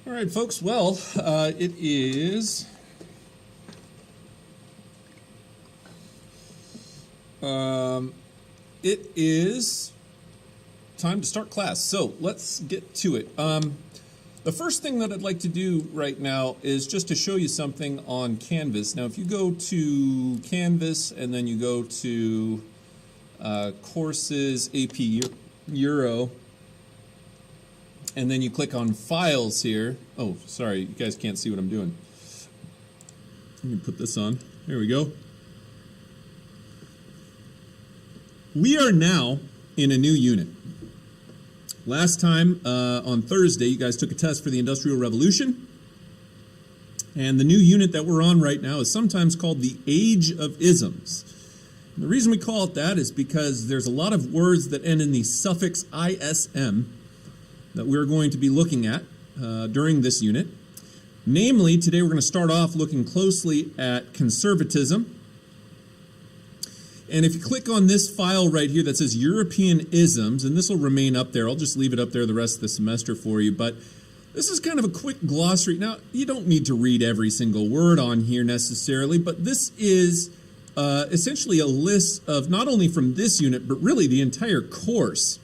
All right, folks. Well, it is time to start class. So let's get to it. The first thing that I'd like to do right now is just to show you something on Canvas. Now, if you go to Canvas and then you go to Courses AP Euro, and then you click on Files here. Oh, sorry, you guys can't see what I'm doing. Let me put this on. There we go. We are now in a new unit. Last time, on Thursday, you guys took a test for the Industrial Revolution. And the new unit that we're on right now is sometimes called the Age of Isms. And the reason we call it that is because there's a lot of words that end in the suffix ISM that we're going to be looking at during this unit. Namely, today we're going to start off looking closely at conservatism. And if you click on this file right here that says European Isms, and this will remain up there, I'll just leave it up there the rest of the semester for you, but this is kind of a quick glossary. Now, you don't need to read every single word on here necessarily, but this is essentially a list of not only from this unit, but really the entire course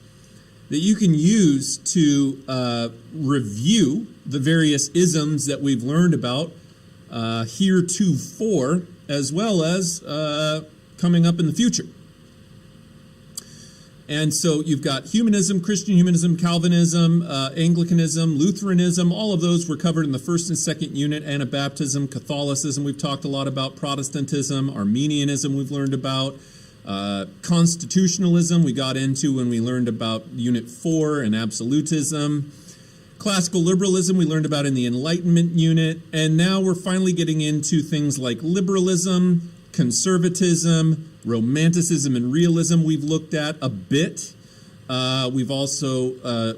that you can use to review the various isms that we've learned about heretofore, as well as coming up in the future. And so you've got humanism, Christian humanism, Calvinism, Anglicanism, Lutheranism. All of those were covered in the first and second unit. Anabaptism, Catholicism, we've talked a lot about. Protestantism, Arminianism, we've learned about. Constitutionalism we got into when we learned about Unit 4 and absolutism. Classical liberalism we learned about in the Enlightenment unit. And now we're finally getting into things like liberalism, conservatism, romanticism, and realism we've looked at a bit. We've also,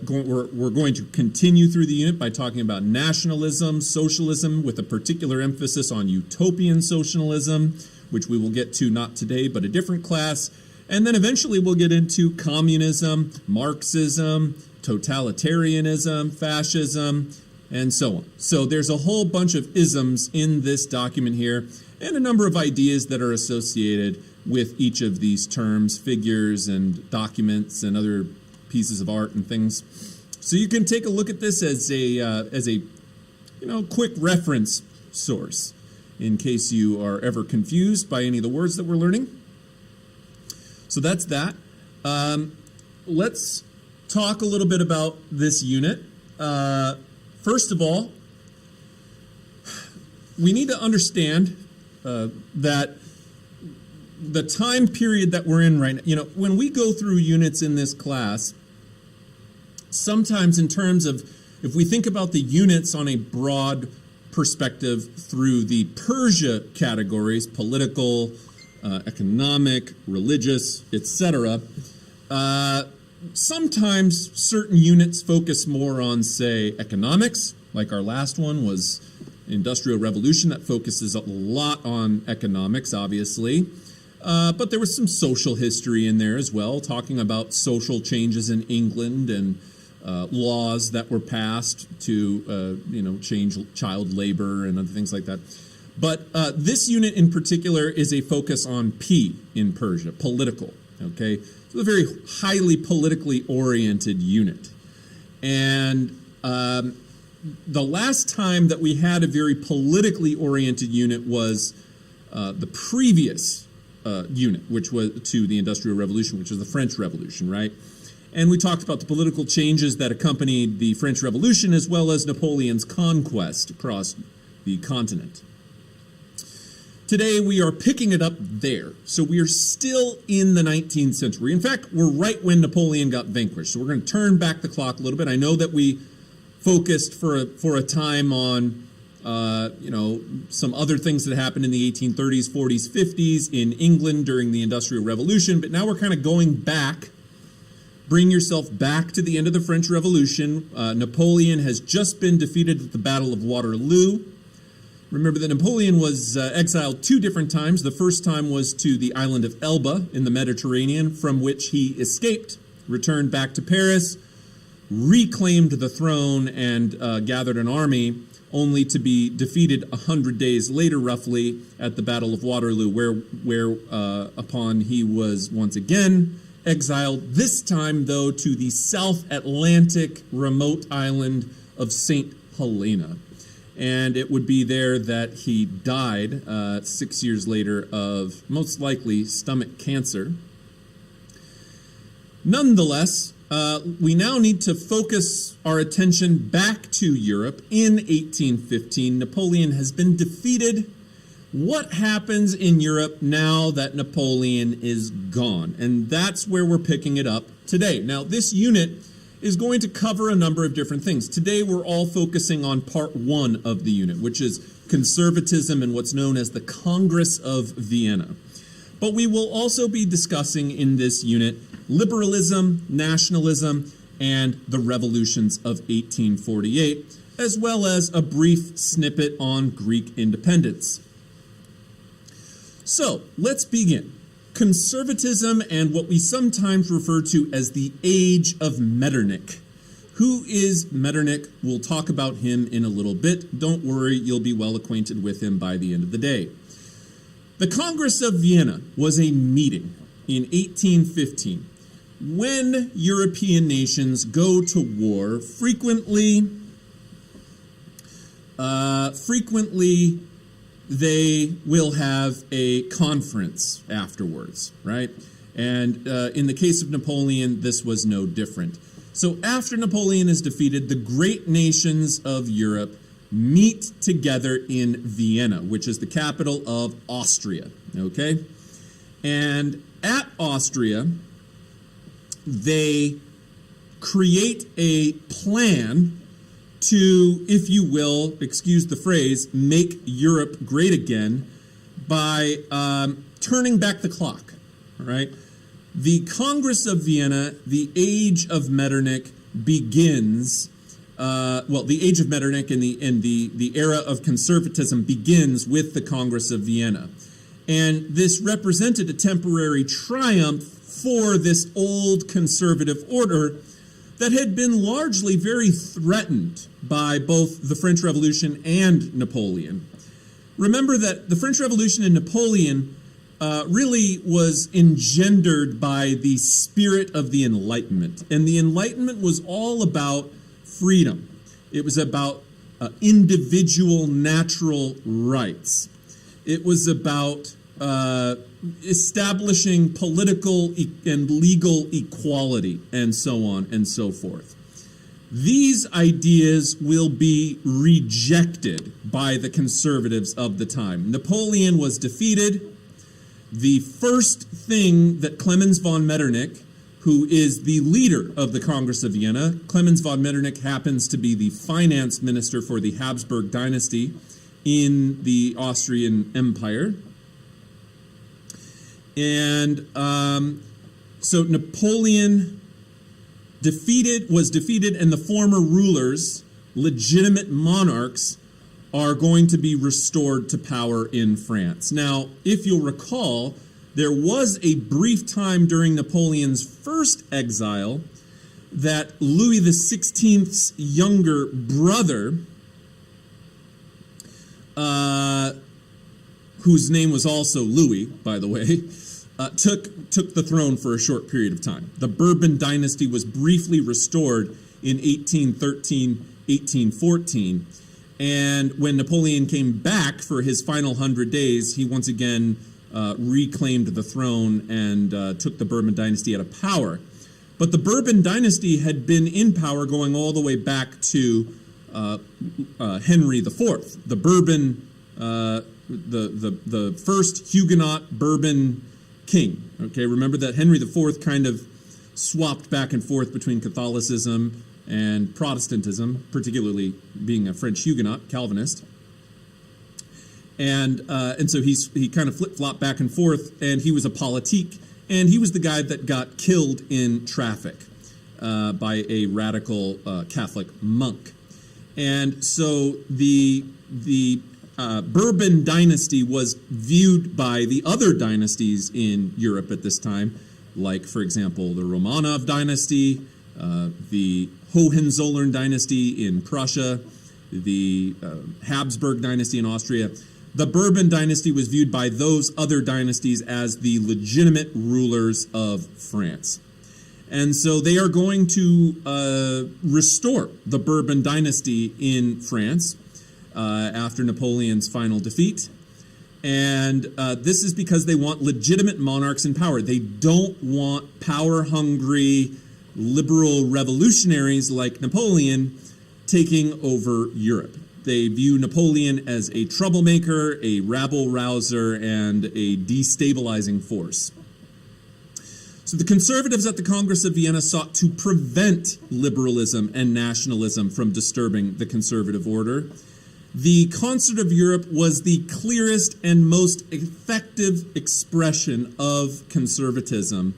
we're going to continue through the unit by talking about nationalism, socialism, with a particular emphasis on utopian socialism, which we will get to not today, but a different class. And then eventually we'll get into communism, Marxism, totalitarianism, fascism, and so on. So there's a whole bunch of isms in this document here, and a number of ideas that are associated with each of these terms, figures and documents and other pieces of art and things. So you can take a look at this as a quick reference source in case you are ever confused by any of the words that we're learning. So that's that. Let's talk a little bit about this unit. First of all, we need to understand that the time period that we're in right now, when we go through units in this class, sometimes in terms of, if we think about the units on a broad perspective through the Persia categories, political, economic, religious, etc., sometimes certain units focus more on, say, economics, like our last one was Industrial Revolution, that focuses a lot on economics, obviously. But there was some social history in there as well, talking about social changes in England and laws that were passed to, change child labor and other things like that. But this unit in particular is a focus on P in Persia, political, okay? It's a very highly politically oriented unit. And the last time that we had a very politically oriented unit was the previous unit, which was to the Industrial Revolution, which was the French Revolution, right? And we talked about the political changes that accompanied the French Revolution, as well as Napoleon's conquest across the continent. Today, we are picking it up there. So we are still in the 19th century. In fact, we're right when Napoleon got vanquished. So we're going to turn back the clock a little bit. I know that we focused for a time on some other things that happened in the 1830s, 40s, 50s in England during the Industrial Revolution, but now we're kind of going back. Bring yourself back to the end of the French Revolution. Napoleon has just been defeated at the Battle of Waterloo. Remember that Napoleon was exiled 2 different times. The first time was to the island of Elba in the Mediterranean, from which he escaped, returned back to Paris, reclaimed the throne and gathered an army, only to be defeated 100 days later, roughly, at the Battle of Waterloo, where upon he was once again exiled, this time, though, to the South Atlantic remote island of St. Helena. And it would be there that he died 6 years later of, most likely, stomach cancer. Nonetheless, we now need to focus our attention back to Europe. In 1815, Napoleon has been defeated. What happens in Europe now that Napoleon is gone? And that's where we're picking it up today. Now, this unit is going to cover a number of different things. Today, we're all focusing on part one of the unit, which is conservatism and what's known as the Congress of Vienna. But we will also be discussing in this unit liberalism, nationalism, and the revolutions of 1848, as well as a brief snippet on Greek independence. So, let's begin. Conservatism and what we sometimes refer to as the Age of Metternich. Who is Metternich? We'll talk about him in a little bit. Don't worry, you'll be well acquainted with him by the end of the day. The Congress of Vienna was a meeting in 1815 when European nations go to war. Frequently they will have a conference afterwards, right? And in the case of Napoleon, this was no different. So after Napoleon is defeated, the great nations of Europe meet together in Vienna, which is the capital of Austria, okay? And at Austria, they create a plan to, if you will, excuse the phrase, make Europe great again by turning back the clock, all right? The Congress of Vienna, the Age of Metternich begins, the Age of Metternich and the era of conservatism begins with the Congress of Vienna. And this represented a temporary triumph for this old conservative order that had been largely very threatened by both the French Revolution and Napoleon. Remember that the French Revolution and Napoleon really was engendered by the spirit of the Enlightenment. And the Enlightenment was all about freedom. It was about individual natural rights. It was about establishing political and legal equality, and so on and so forth. These ideas will be rejected by the conservatives of the time. Napoleon was defeated. The first thing that Clemens von Metternich, who is the leader of the Congress of Vienna, Clemens von Metternich happens to be the finance minister for the Habsburg dynasty in the Austrian Empire. And so Napoleon was defeated, and the former rulers, legitimate monarchs, are going to be restored to power in France. Now, if you'll recall, there was a brief time during Napoleon's first exile that Louis XVI's younger brother, whose name was also Louis, by the way, took the throne for a short period of time. The Bourbon dynasty was briefly restored in 1813, 1814. And when Napoleon came back for his final 100 days, he once again reclaimed the throne and took the Bourbon dynasty out of power. But the Bourbon dynasty had been in power going all the way back to Henry IV, the Bourbon, the first Huguenot Bourbon king. Okay, remember that Henry IV kind of swapped back and forth between Catholicism and Protestantism, particularly being a French Huguenot, Calvinist. And so he kind of flip-flopped back and forth, and he was a politique, and he was the guy that got killed in traffic by a radical Catholic monk. And so the Bourbon dynasty was viewed by the other dynasties in Europe at this time, like, for example, the Romanov dynasty, the Hohenzollern dynasty in Prussia, the Habsburg dynasty in Austria. The Bourbon dynasty was viewed by those other dynasties as the legitimate rulers of France. And so they are going to restore the Bourbon dynasty in France after Napoleon's final defeat. And this is because they want legitimate monarchs in power. They don't want power-hungry liberal revolutionaries like Napoleon taking over Europe. They view Napoleon as a troublemaker, a rabble-rouser, and a destabilizing force. So the conservatives at the Congress of Vienna sought to prevent liberalism and nationalism from disturbing the conservative order. The Concert of Europe was the clearest and most effective expression of conservatism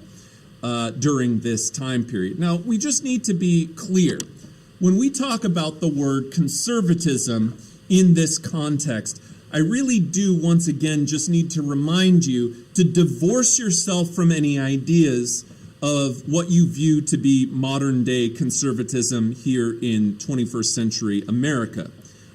during this time period. Now, we just need to be clear. When we talk about the word conservatism in this context, I really do once again just need to remind you to divorce yourself from any ideas of what you view to be modern day conservatism here in 21st century America.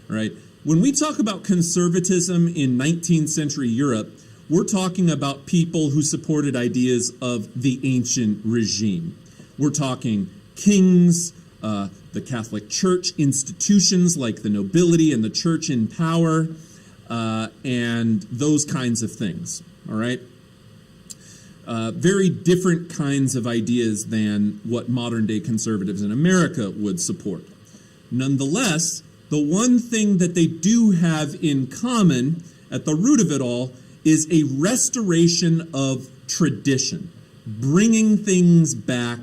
All right? When we talk about conservatism in 19th century Europe, we're talking about people who supported ideas of the ancient regime. We're talking kings, the Catholic Church, institutions like the nobility and the church in power, and those kinds of things, all right? Very different kinds of ideas than what modern-day conservatives in America would support. Nonetheless, the one thing that they do have in common at the root of it all is a restoration of tradition, bringing things back,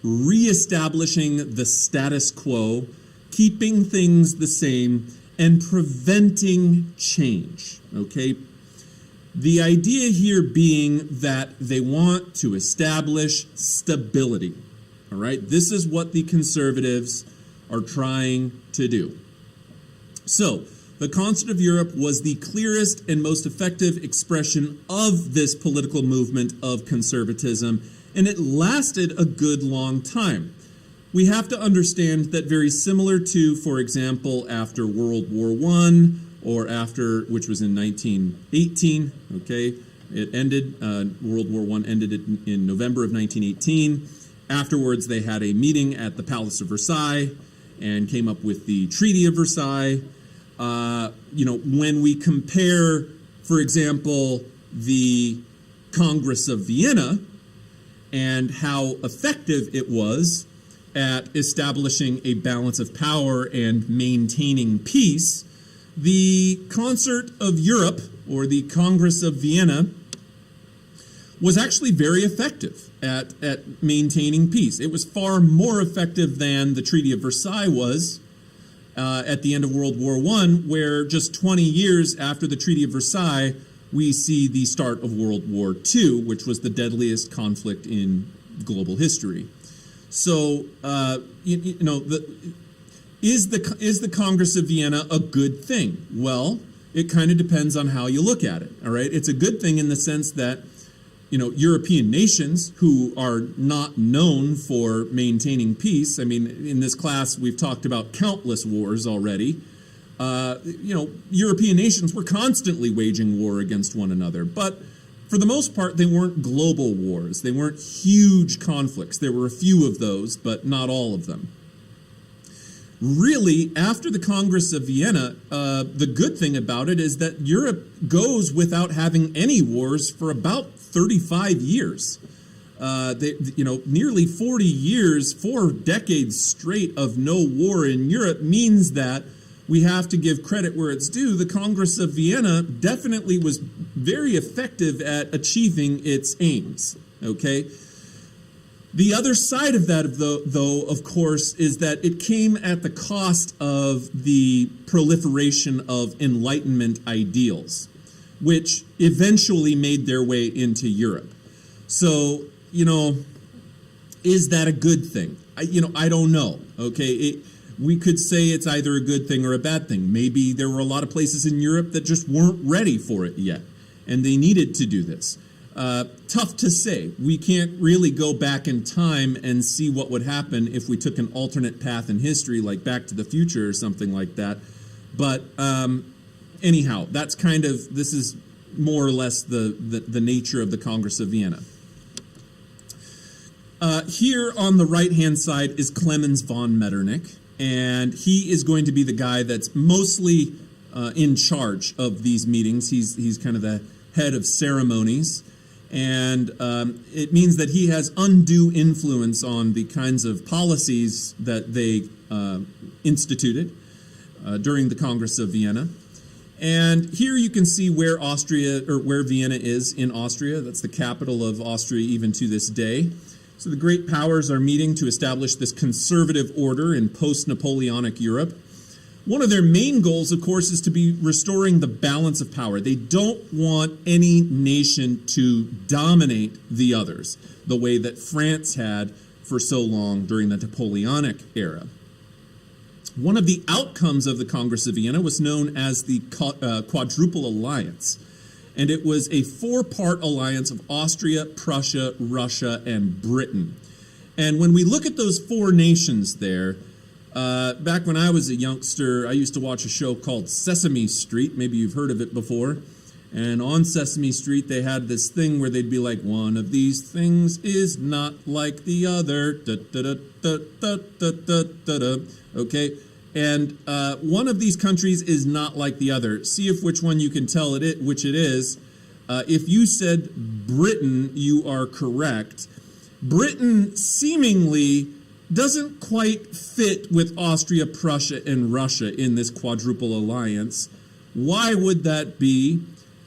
reestablishing the status quo, keeping things the same, and preventing change, okay? The idea here being that they want to establish stability, all right? This is what the conservatives are trying to do. So, the Concert of Europe was the clearest and most effective expression of this political movement of conservatism, and it lasted a good long time. We have to understand that very similar to, for example, after World War I, or after, which was in 1918, okay, it ended, World War I ended in November of 1918. Afterwards, they had a meeting at the Palace of Versailles and came up with the Treaty of Versailles. When we compare, for example, the Congress of Vienna and how effective it was at establishing a balance of power and maintaining peace, the Concert of Europe, or the Congress of Vienna, was actually very effective at maintaining peace. It was far more effective than the Treaty of Versailles was at the end of World War I, where just 20 years after the Treaty of Versailles, we see the start of World War II, which was the deadliest conflict in global history. So, is the Congress of Vienna a good thing? Well, it kind of depends on how you look at it, all right? It's a good thing in the sense that, European nations who are not known for maintaining peace. I mean, in this class, we've talked about countless wars already. European nations were constantly waging war against one another, but for the most part, they weren't global wars. They weren't huge conflicts. There were a few of those, but not all of them. Really, after the Congress of Vienna, the good thing about it is that Europe goes without having any wars for about 35 years. Nearly 40 years, 4 decades straight of no war in Europe means that we have to give credit where it's due. The Congress of Vienna definitely was very effective at achieving its aims, okay? The other side of that, though, of course, is that it came at the cost of the proliferation of Enlightenment ideals, which eventually made their way into Europe. So, is that a good thing? I don't know, okay? We could say it's either a good thing or a bad thing. Maybe there were a lot of places in Europe that just weren't ready for it yet, and they needed to do this. Tough to say. We can't really go back in time and see what would happen if we took an alternate path in history, like Back to the Future or something like that. But anyhow, this is more or less the nature of the Congress of Vienna. Here on the right-hand side is Clemens von Metternich, and he is going to be the guy that's mostly in charge of these meetings. He's kind of the head of ceremonies, and it means that he has undue influence on the kinds of policies that they instituted during the Congress of Vienna. And here you can see where Vienna is in Austria. That's the capital of Austria even to this day. So the great powers are meeting to establish this conservative order in post-Napoleonic Europe. One of their main goals, of course, is to be restoring the balance of power. They don't want any nation to dominate the others, the way that France had for so long during the Napoleonic era. One of the outcomes of the Congress of Vienna was known as the Quadruple Alliance. And it was a four-part alliance of Austria, Prussia, Russia, and Britain. And when we look at those four nations there, back when I was a youngster, I used to watch a show called Sesame Street. Maybe you've heard of it before. And on Sesame Street, they had this thing where they'd be like, one of these things is not like the other. Da, da, da, da, da, da, da, da, da. Okay? And one of these countries is not like the other. See if which one you can tell which it is. If you said Britain, you are correct. Britain seemingly doesn't quite fit with Austria, Prussia, and Russia in this quadruple alliance. Why would that be?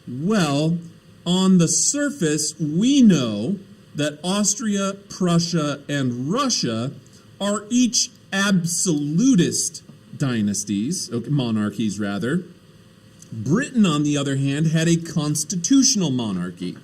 Well, on the surface, we know that Austria, Prussia, and Russia are each absolutist dynasties, monarchies rather. Britain, on the other hand, had a constitutional monarchy.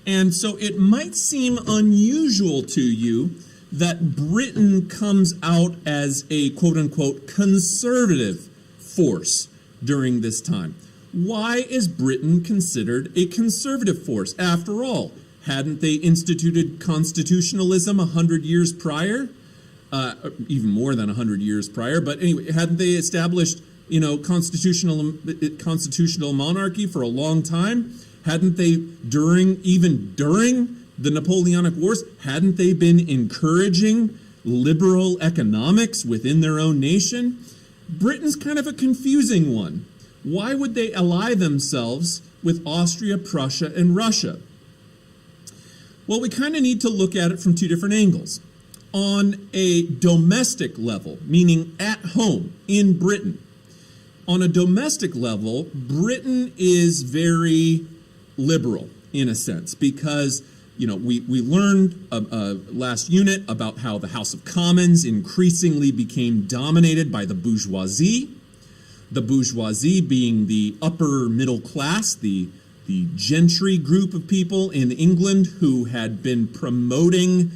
And so it might seem unusual to you that Britain comes out as a quote-unquote conservative force during this time. Why is Britain considered a conservative force? After all, hadn't they instituted constitutionalism 100 years prior? Even more than 100 years prior, but anyway, hadn't they established, constitutional monarchy for a long time? Hadn't they, during the Napoleonic Wars, hadn't they been encouraging liberal economics within their own nation? Britain's kind of a confusing one. Why would they ally themselves with Austria, Prussia, and Russia? Well, we kind of need to look at it from two different angles. On a domestic level, meaning at home in Britain, on a domestic level, Britain is very liberal in a sense because, we learned last unit about how the House of Commons increasingly became dominated by the bourgeoisie being the upper middle class, the gentry group of people in England who had been promoting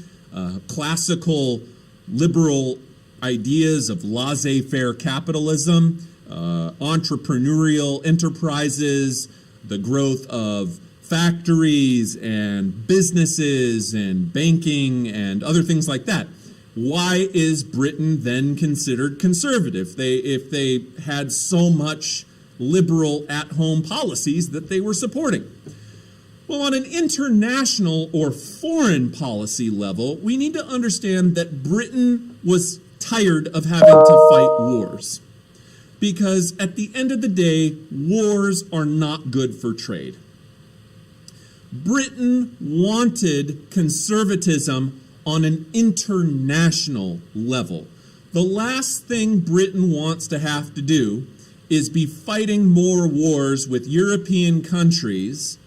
classical liberal ideas of laissez-faire capitalism, entrepreneurial enterprises, the growth of factories and businesses and banking and other things like that. Why is Britain then considered conservative if they had so much liberal at-home policies that they were supporting? Well, on an international or foreign policy level, we need to understand that Britain was tired of having to fight wars. Because at the end of the day, wars are not good for trade. Britain wanted conservatism on an international level. The last thing Britain wants to have to do is be fighting more wars with European countries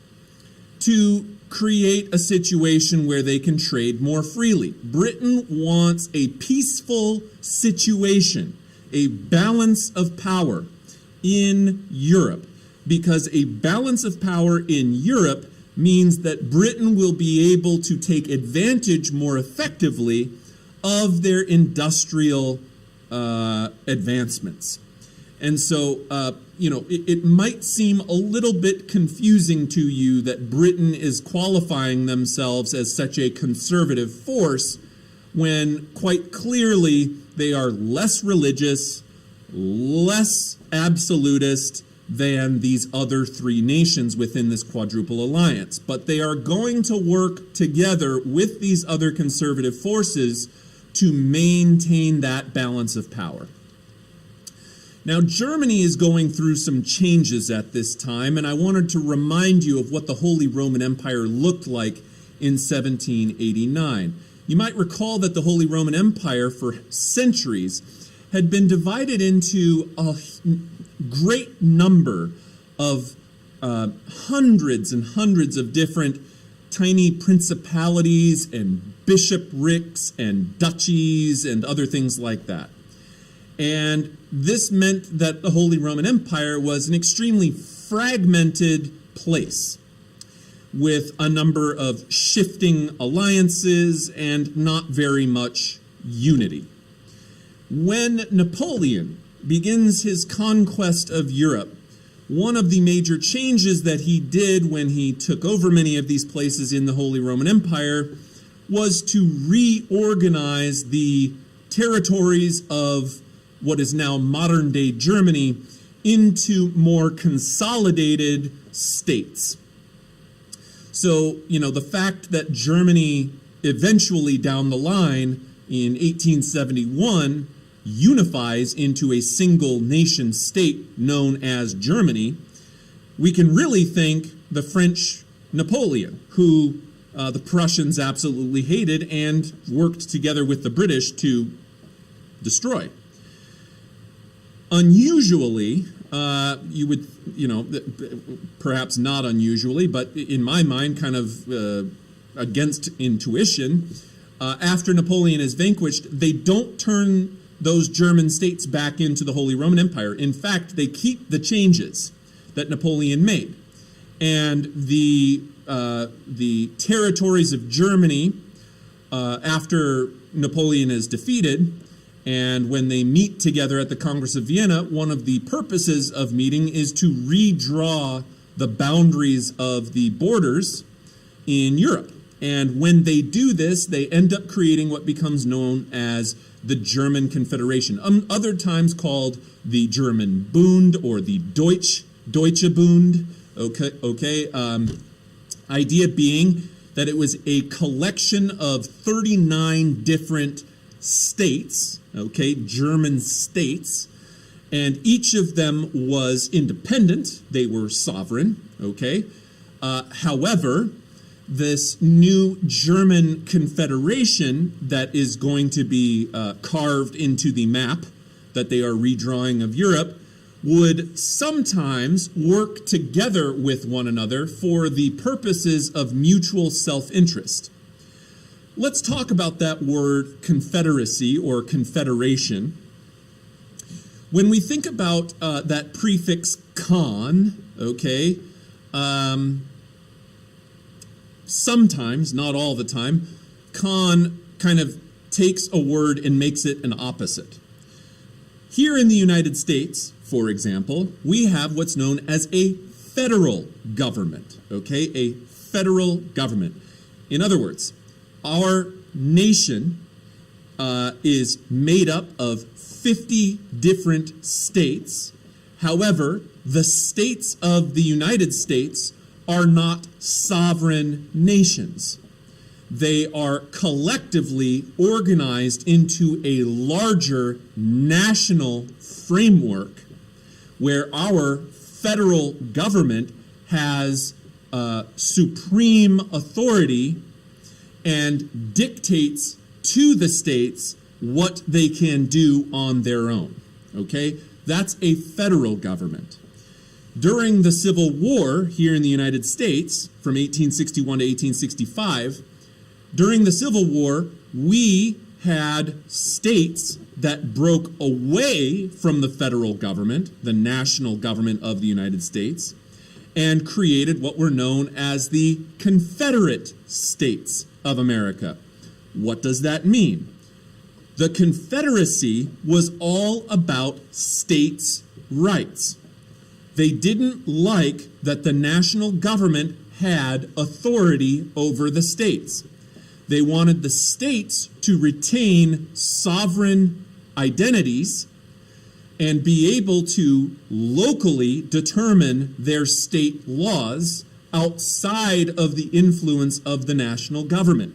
to create a situation where they can trade more freely. Britain wants a peaceful situation, a balance of power in Europe, because a balance of power in Europe means that Britain will be able to take advantage more effectively of their industrial advancements. And so, it might seem a little bit confusing to you that Britain is qualifying themselves as such a conservative force when quite clearly they are less religious, less absolutist than these other three nations within this quadruple alliance. But they are going to work together with these other conservative forces to maintain that balance of power. Now, Germany is going through some changes at this time, and I wanted to remind you of what the Holy Roman Empire looked like in 1789. You might recall that the Holy Roman Empire for centuries had been divided into a great number of hundreds and hundreds of different tiny principalities and bishoprics and duchies and other things like that. And this meant that the Holy Roman Empire was an extremely fragmented place with a number of shifting alliances and not very much unity. When Napoleon begins his conquest of Europe, one of the major changes that he did when he took over many of these places in the Holy Roman Empire was to reorganize the territories of what is now modern-day Germany into more consolidated states. So, the fact that Germany eventually down the line in 1871 unifies into a single nation state known as Germany, we can really thank the French Napoleon, who the Prussians absolutely hated and worked together with the British to destroy. Unusually, you would, perhaps not unusually, but in my mind, kind of against intuition, after Napoleon is vanquished, they don't turn those German states back into the Holy Roman Empire. In fact, they keep the changes that Napoleon made. And the territories of Germany, after Napoleon is defeated, and when they meet together at the Congress of Vienna, one of the purposes of meeting is to redraw the boundaries of the borders in Europe. And when they do this, they end up creating what becomes known as the German Confederation, other times called the German Bund or the Deutsche Bund. Idea being that it was a collection of 39 different states, German states, and each of them was independent. They were sovereign, However, this new German Confederation that is going to be carved into the map that they are redrawing of Europe would sometimes work together with one another for the purposes of mutual self-interest. Let's talk about that word confederacy or confederation. When we think about that prefix con, sometimes, not all the time, con kind of takes a word and makes it an opposite. Here in the United States, for example, we have what's known as a federal government, a federal government. In other words, our nation is made up of 50 different states. However, the states of the United States are not sovereign nations. They are collectively organized into a larger national framework where our federal government has supreme authority and dictates to the states what they can do on their own. That's a federal government. During the Civil War here in the United States, from 1861 to 1865, during the Civil War, we had states that broke away from the federal government, the national government of the United States, and created what were known as the Confederate States of America. What does that mean? The Confederacy was all about states rights. They didn't like that the national government had authority over the states. They wanted the states to retain sovereign identities and be able to locally determine their state laws outside of the influence of the national government.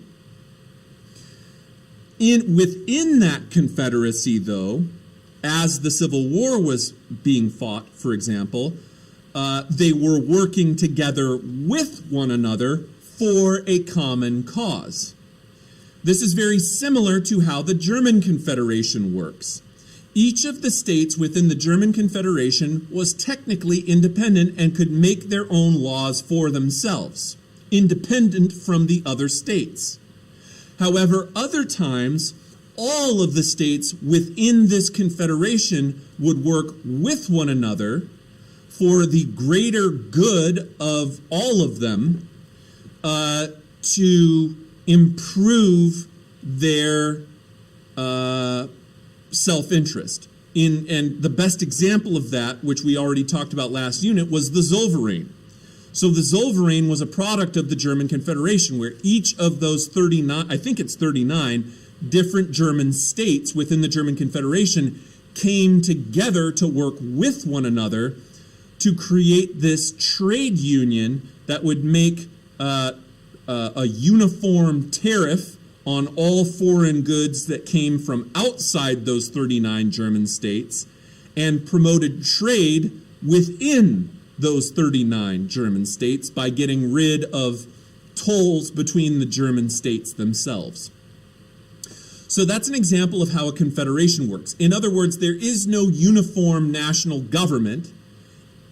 Within that confederacy, though, as the Civil War was being fought, for example, they were working together with one another for a common cause. This is very similar to how the German Confederation works. Each of the states within the German Confederation was technically independent and could make their own laws for themselves, independent from the other states. However, other times, all of the states within this confederation would work with one another for the greater good of all of them to improve their self-interest. And the best example of that, which we already talked about last unit, was the Zollverein. So the Zollverein was a product of the German Confederation, where each of those 39, I think it's 39, different German states within the German Confederation came together to work with one another to create this trade union that would make a uniform tariff on all foreign goods that came from outside those 39 German states and promoted trade within those 39 German states by getting rid of tolls between the German states themselves. So that's an example of how a confederation works. In other words, there is no uniform national government.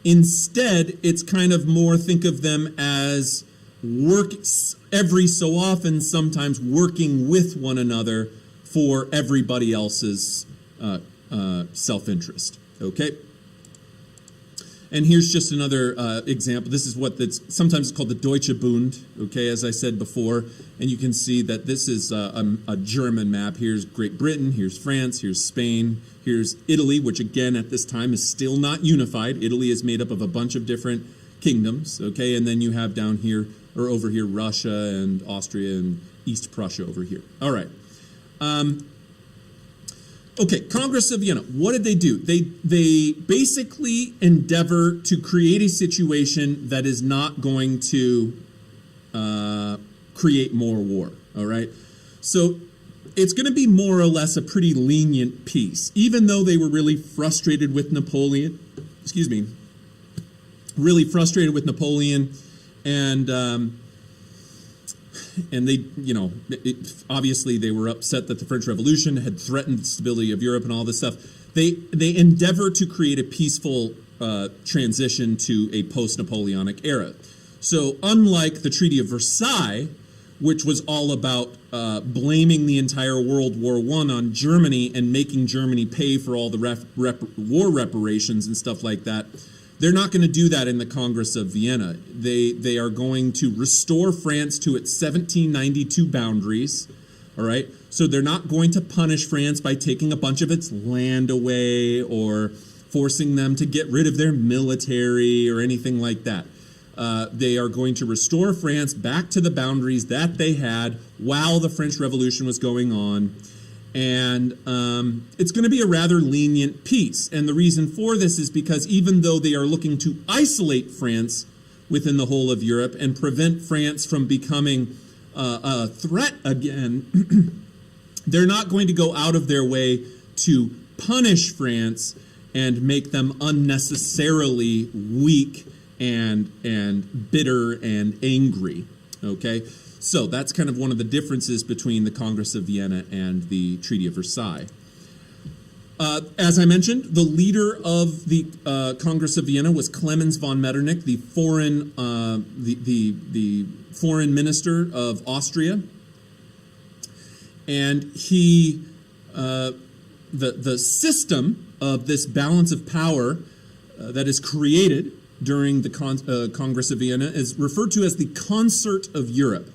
Instead, it's kind of more, think of them as every so often, sometimes working with one another for everybody else's self-interest. Okay? And here's just another example. This is sometimes it's called the Deutsche Bund, okay, as I said before. And you can see that this is a German map. Here's Great Britain, here's France, here's Spain, here's Italy, which again at this time is still not unified. Italy is made up of a bunch of different kingdoms, okay? And then you have down here, or over here, Russia and Austria and East Prussia over here. All right. Okay, Congress of Vienna, what did they do? They basically endeavor to create a situation that is not going to create more war, all right? So it's going to be more or less a pretty lenient peace, even though they were really frustrated with Napoleon, and they, obviously they were upset that the French Revolution had threatened the stability of Europe and all this stuff. They endeavor to create a peaceful transition to a post-Napoleonic era. So unlike the Treaty of Versailles, which was all about blaming the entire World War I on Germany and making Germany pay for all the war reparations and stuff like that, they're not going to do that in the Congress of Vienna. They are going to restore France to its 1792 boundaries, all right? So they're not going to punish France by taking a bunch of its land away or forcing them to get rid of their military or anything like that. They are going to restore France back to the boundaries that they had while the French Revolution was going on. And it's going to be a rather lenient peace. And the reason for this is because even though they are looking to isolate France within the whole of Europe and prevent France from becoming a threat again, they're not going to go out of their way to punish France and make them unnecessarily weak and bitter and angry. Okay? So that's kind of one of the differences between the Congress of Vienna and the Treaty of Versailles. As I mentioned, the leader of the Congress of Vienna was Clemens von Metternich, the foreign minister of Austria, and he the system of this balance of power that is created during the Congress of Vienna is referred to as the Concert of Europe.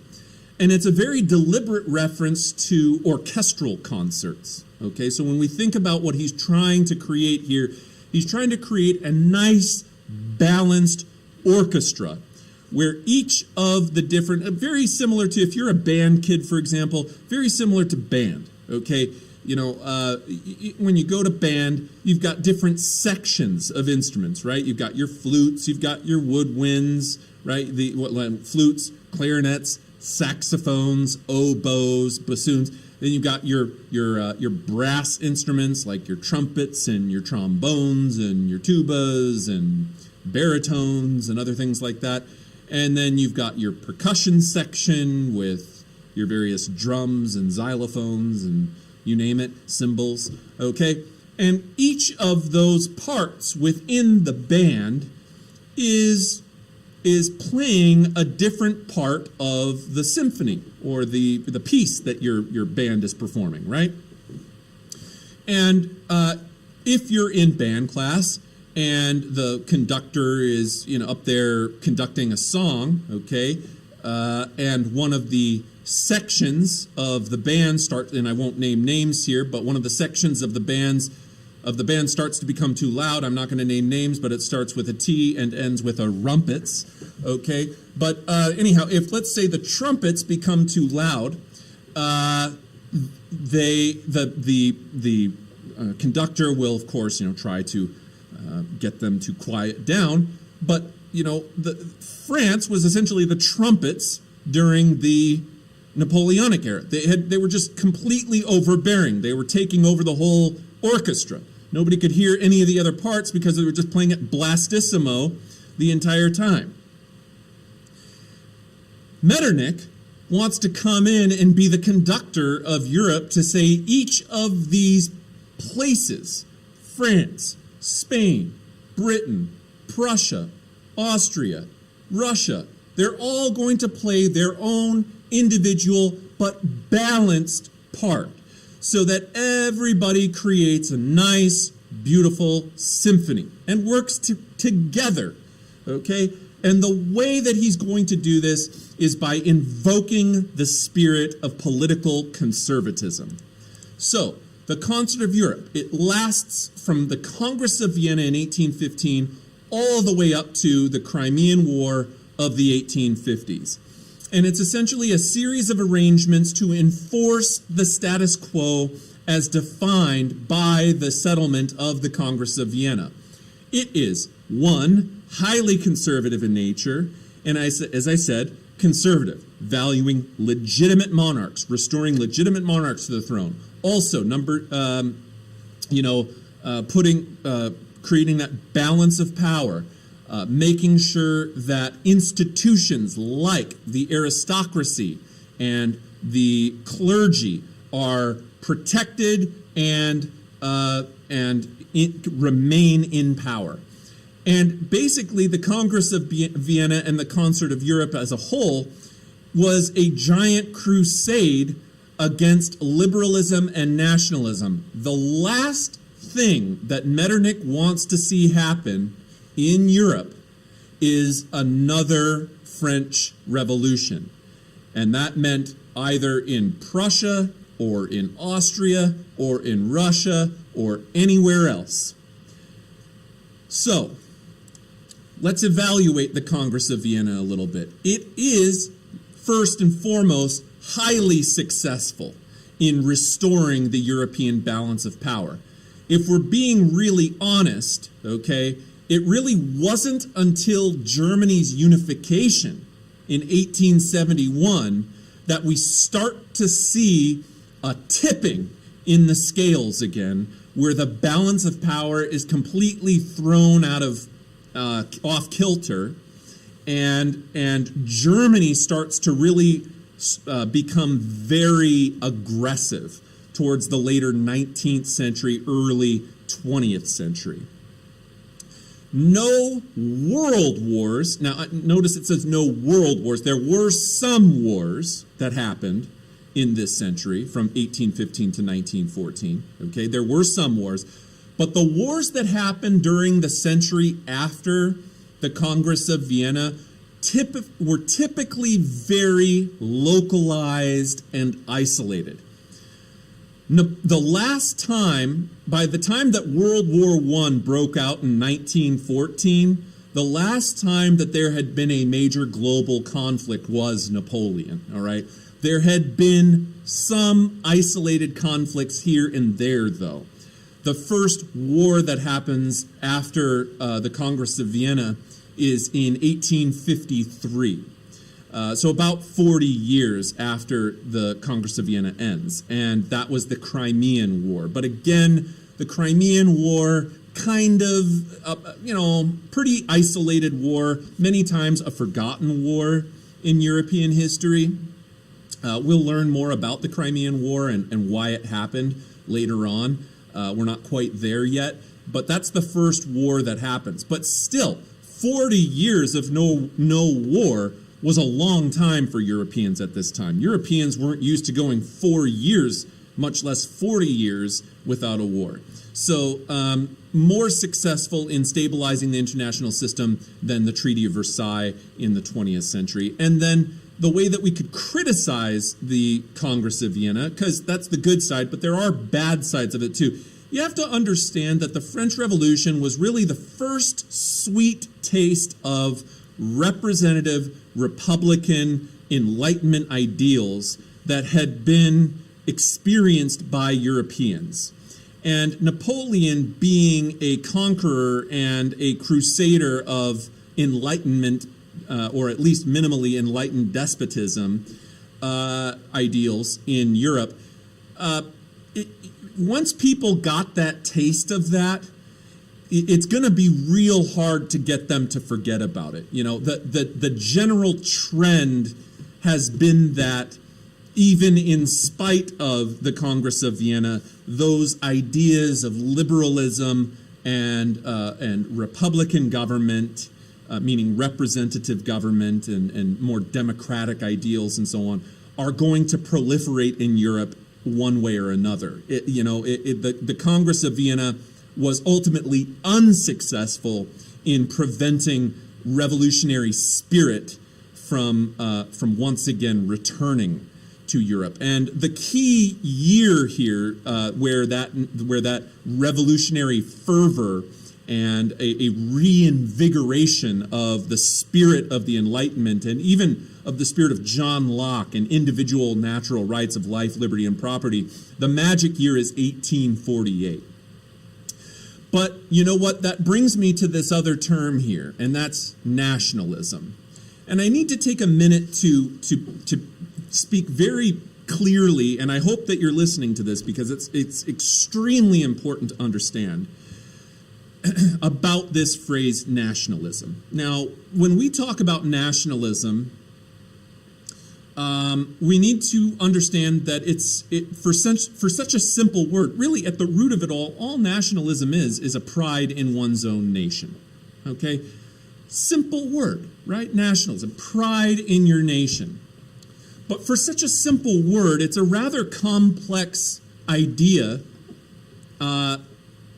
And it's a very deliberate reference to orchestral concerts. Okay, so when we think about what he's trying to create here, He's trying to create a nice, balanced orchestra where each of the different, very similar to, if you're a band kid, for example, very similar to band, okay? You know, when you go to band, you've got different sections of instruments, right? You've got your flutes, you've got your woodwinds, right? Flutes, clarinets, saxophones, oboes, bassoons. Then you've got your brass instruments like your trumpets and your trombones and your tubas and baritones and other things like that. And then you've got your percussion section with your various drums and xylophones and you name it, cymbals, okay? And each of those parts within the band is playing a different part of the symphony or the piece that your band is performing, right? And if you're in band class and the conductor is, you know, up there conducting a song, okay, and one of the sections of the band starts, and I won't name names here, but one of the sections of the band starts to become too loud. I'm not going to name names, but it starts with a T and ends with a rumpets, okay? But anyhow, if let's say the trumpets become too loud, the conductor will, of course, you know, try to get them to quiet down. But you know, France was essentially the trumpets during the Napoleonic era. They were just completely overbearing. They were taking over the whole orchestra. Nobody could hear any of the other parts because they were just playing it blastissimo the entire time. Metternich wants to come in and be the conductor of Europe to say each of these places, France, Spain, Britain, Prussia, Austria, Russia, they're all going to play their own individual but balanced part so that everybody creates a nice, beautiful symphony and works together, okay? And the way that he's going to do this is by invoking the spirit of political conservatism. So, the Concert of Europe, it lasts from the Congress of Vienna in 1815 all the way up to the Crimean War of the 1850s. And it's essentially a series of arrangements to enforce the status quo as defined by the settlement of the Congress of Vienna. It is, one, highly conservative in nature, and as I said, conservative, valuing legitimate monarchs, restoring legitimate monarchs to the throne. Also, creating that balance of power, making sure that institutions like the aristocracy and the clergy are protected and remain in power. And basically, the Congress of Vienna and the Concert of Europe as a whole was a giant crusade against liberalism and nationalism. The last thing that Metternich wants to see happen in Europe is another French Revolution. And that meant either in Prussia or in Austria or in Russia or anywhere else. So, let's evaluate the Congress of Vienna a little bit. It is, first and foremost, highly successful in restoring the European balance of power. If we're being really honest, okay, it really wasn't until Germany's unification in 1871 that we start to see a tipping in the scales again, where the balance of power is completely thrown out of off kilter, and Germany starts to really become very aggressive towards the later 19th century, early 20th century. No world wars. Now, notice it says no world wars. There were some wars that happened in this century from 1815 to 1914. Okay, there were some wars. But the wars that happened during the century after the Congress of Vienna were typically very localized and isolated. The last time, by the time that World War I broke out in 1914, the last time that there had been a major global conflict was Napoleon, all right? There had been some isolated conflicts here and there, though. The first war that happens after the Congress of Vienna is in 1853. So about 40 years after the Congress of Vienna ends, and that was the Crimean War. But again, the Crimean War, kind of, pretty isolated war, many times a forgotten war in European history. We'll learn more about the Crimean War and why it happened later on. We're not quite there yet, but that's the first war that happens. But still, 40 years of no war was a long time for Europeans at this time. Europeans weren't used to going 4 years, much less 40 years, without a war. So more successful in stabilizing the international system than the Treaty of Versailles in the 20th century. And then the way that we could criticize the Congress of Vienna, because that's the good side, but there are bad sides of it too. You have to understand that the French Revolution was really the first sweet taste of representative Republican Enlightenment ideals that had been experienced by Europeans. And Napoleon, being a conqueror and a crusader of Enlightenment, or at least minimally enlightened despotism ideals in Europe, once people got that taste of that, it's going to be real hard to get them to forget about it. The general trend has been that even in spite of the Congress of Vienna, those ideas of liberalism and Republican government, meaning representative government and more democratic ideals and so on, are going to proliferate in Europe one way or another. The Congress of Vienna was ultimately unsuccessful in preventing revolutionary spirit from once again returning to Europe. And the key year here, where that revolutionary fervor and a reinvigoration of the spirit of the Enlightenment and even of the spirit of John Locke and individual natural rights of life, liberty, and property, the magic year is 1848. But you know what? That brings me to this other term here, and that's nationalism. And I need to take a minute to speak very clearly, and I hope that you're listening to this because it's extremely important to understand about this phrase nationalism. Now, when we talk about nationalism, we need to understand that for such a simple word, really at the root of it all nationalism is a pride in one's own nation. Okay? Simple word, right? Nationalism, pride in your nation. But for such a simple word, it's a rather complex idea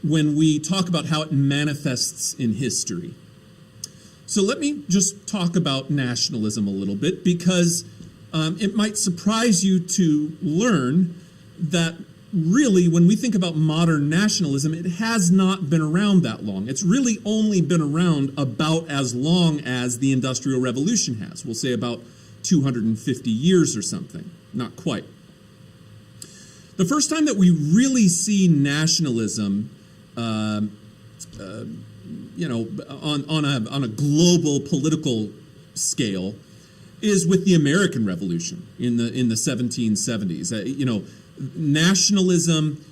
when we talk about how it manifests in history. So let me just talk about nationalism a little bit because it might surprise you to learn that really when we think about modern nationalism, it has not been around that long. It's really only been around about as long as the Industrial Revolution has. We'll say about 250 years or something. Not quite. The first time that we really see nationalism on a global political scale is with the American Revolution in the 1770s. Nationalism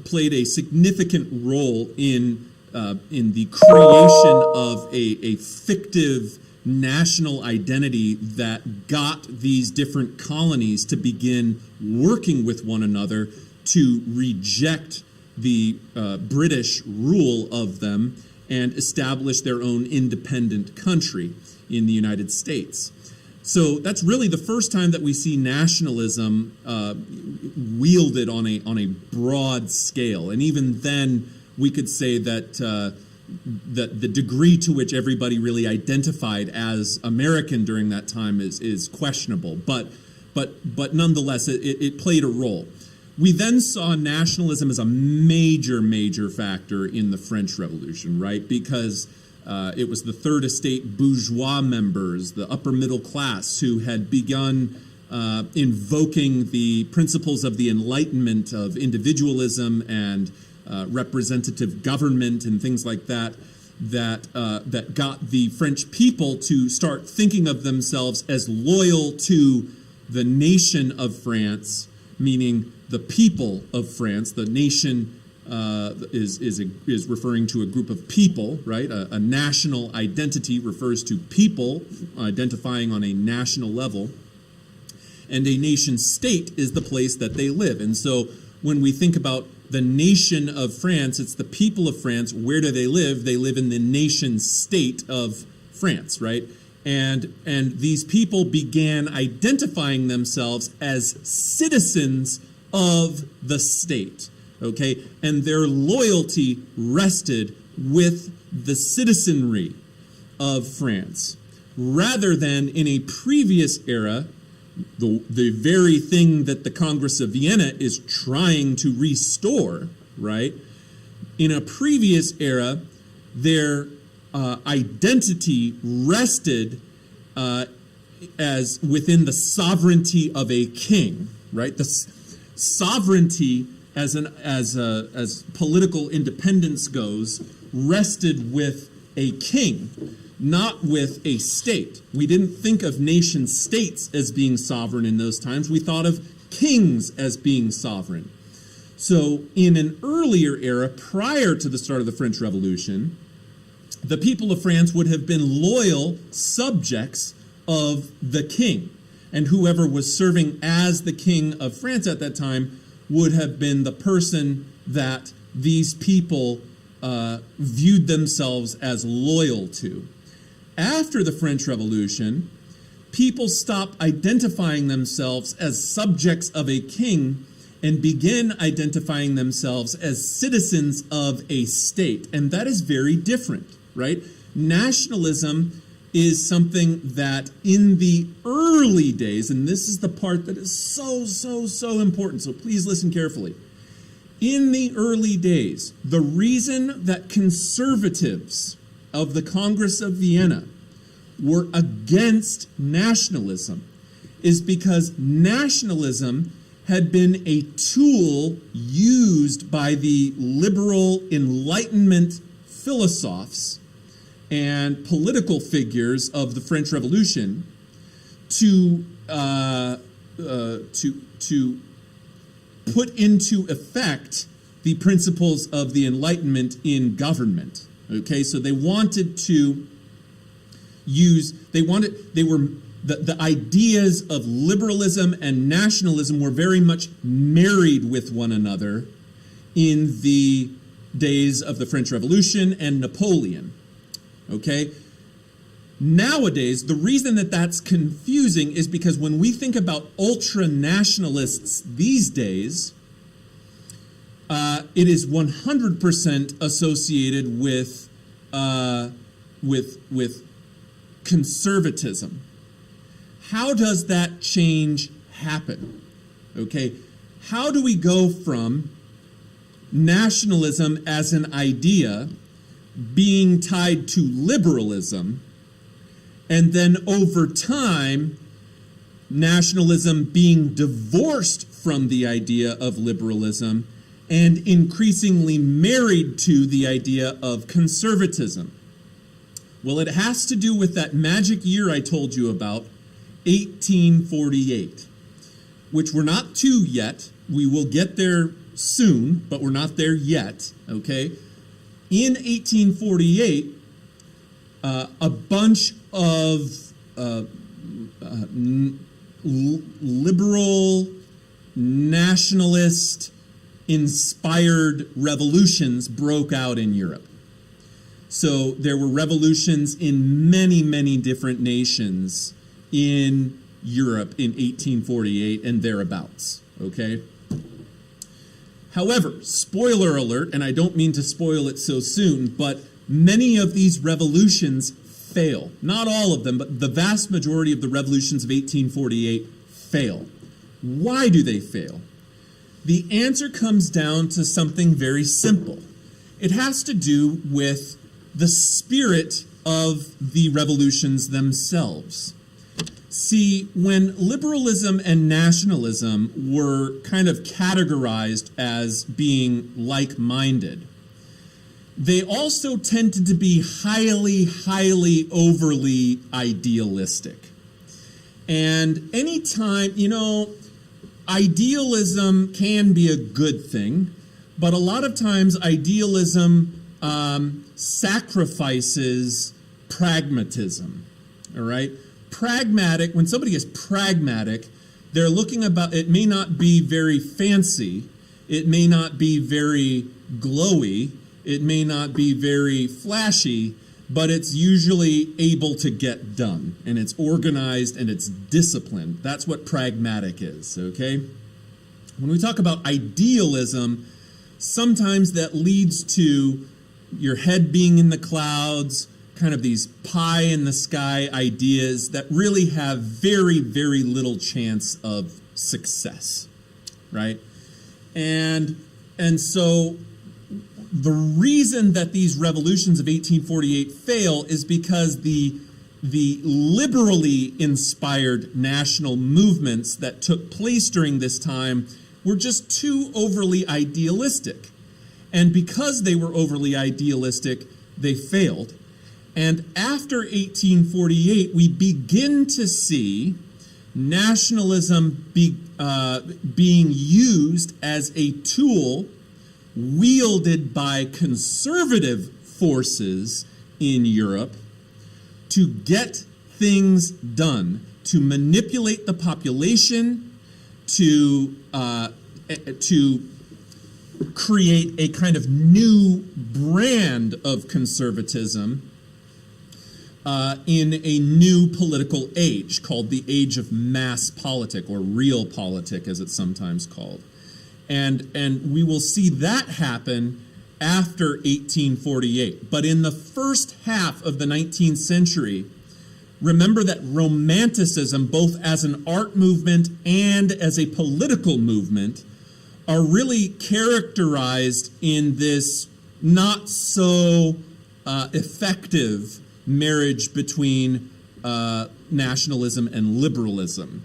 played a significant role in the creation of a fictive national identity that got these different colonies to begin working with one another to reject the British rule of them and establish their own independent country in the United States. So that's really the first time that we see nationalism wielded on a broad scale. And even then, we could say that the degree to which everybody really identified as American during that time is questionable. But nonetheless, it played a role. We then saw nationalism as a major factor in the French Revolution, right? Because it was the third estate bourgeois members, the upper middle class, who had begun invoking the principles of the Enlightenment, of individualism and representative government and things like that, that got the French people to start thinking of themselves as loyal to the nation of France, meaning the people of France. The nation is referring to a group of people, right? A national identity refers to people identifying on a national level. And a nation state is the place that they live. And so when we think about the nation of France, it's the people of France. Where do they live? They live in the nation state of France, right? And these people began identifying themselves as citizens of the state, okay? And their loyalty rested with the citizenry of France, rather than in a previous era, the very thing that the Congress of Vienna is trying to restore, right? In a previous era, their identity rested as within the sovereignty of a king, right? The sovereignty as political independence goes rested with a king, not with a state. We didn't think of nation states as being sovereign in those times. We thought of kings as being sovereign. So in an earlier era, prior to the start of the French Revolution, the people of France would have been loyal subjects of the king. And whoever was serving as the king of France at that time would have been the person that these people viewed themselves as loyal to. After the French Revolution, people stopped identifying themselves as subjects of a king and began identifying themselves as citizens of a state. And that is very different, right? Nationalism is something that in the early days, and this is the part that is so important, so please listen carefully. In the early days, the reason that conservatives of the Congress of Vienna were against nationalism is because nationalism had been a tool used by the liberal Enlightenment philosophers and political figures of the French Revolution to put into effect the principles of the Enlightenment in government. Okay, so they wanted to the ideas of liberalism and nationalism were very much married with one another in the days of the French Revolution and Napoleon. Okay? Nowadays, the reason that that's confusing is because when we think about ultra-nationalists these days, it is 100% associated with conservatism. How does that change happen? Okay, how do we go from nationalism as an idea being tied to liberalism, and then over time, nationalism being divorced from the idea of liberalism and increasingly married to the idea of conservatism? Well, it has to do with that magic year I told you about, 1848, which we're not to yet. We will get there soon, but we're not there yet, okay? In 1848, a bunch of liberal, nationalist, inspired revolutions broke out in Europe. So there were revolutions in many different nations in Europe in 1848 and thereabouts, okay? However, spoiler alert, and I don't mean to spoil it so soon, but many of these revolutions fail. Not all of them, but the vast majority of the revolutions of 1848 fail. Why do they fail? The answer comes down to something very simple. It has to do with the spirit of the revolutions themselves. See, when liberalism and nationalism were kind of categorized as being like-minded, they also tended to be highly overly idealistic. And anytime, idealism can be a good thing, but a lot of times idealism sacrifices pragmatism, all right? When somebody is pragmatic, they're looking about, it may not be very fancy, it may not be very glowy, it may not be very flashy, but it's usually able to get done, and it's organized and it's disciplined. That's what pragmatic is, okay? When we talk about idealism, sometimes that leads to your head being in the clouds, kind of these pie in the sky ideas that really have very little chance of success, right? And so the reason that these revolutions of 1848 fail is because the liberally inspired national movements that took place during this time were just too overly idealistic. And because they were overly idealistic, they failed. And after 1848, we begin to see nationalism being used as a tool wielded by conservative forces in Europe to get things done, to manipulate the population, to create a kind of new brand of conservatism in a new political age called the age of mass politic, or real politic as it's sometimes called. And we will see that happen after 1848. But in the first half of the 19th century, remember that Romanticism, both as an art movement and as a political movement, are really characterized in this not so effective marriage between nationalism and liberalism.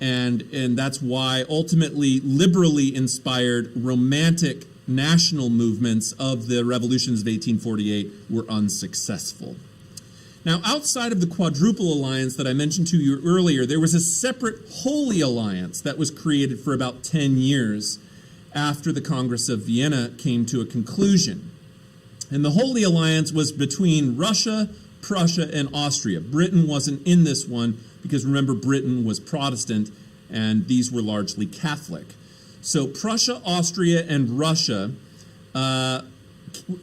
And that's why ultimately liberally inspired romantic national movements of the revolutions of 1848 were unsuccessful. Now, outside of the Quadruple Alliance that I mentioned to you earlier, there was a separate Holy Alliance that was created for about 10 years after the Congress of Vienna came to a conclusion. And the Holy Alliance was between Russia, Prussia, and Austria. Britain wasn't in this one because, remember, Britain was Protestant and these were largely Catholic. So Prussia, Austria, and Russia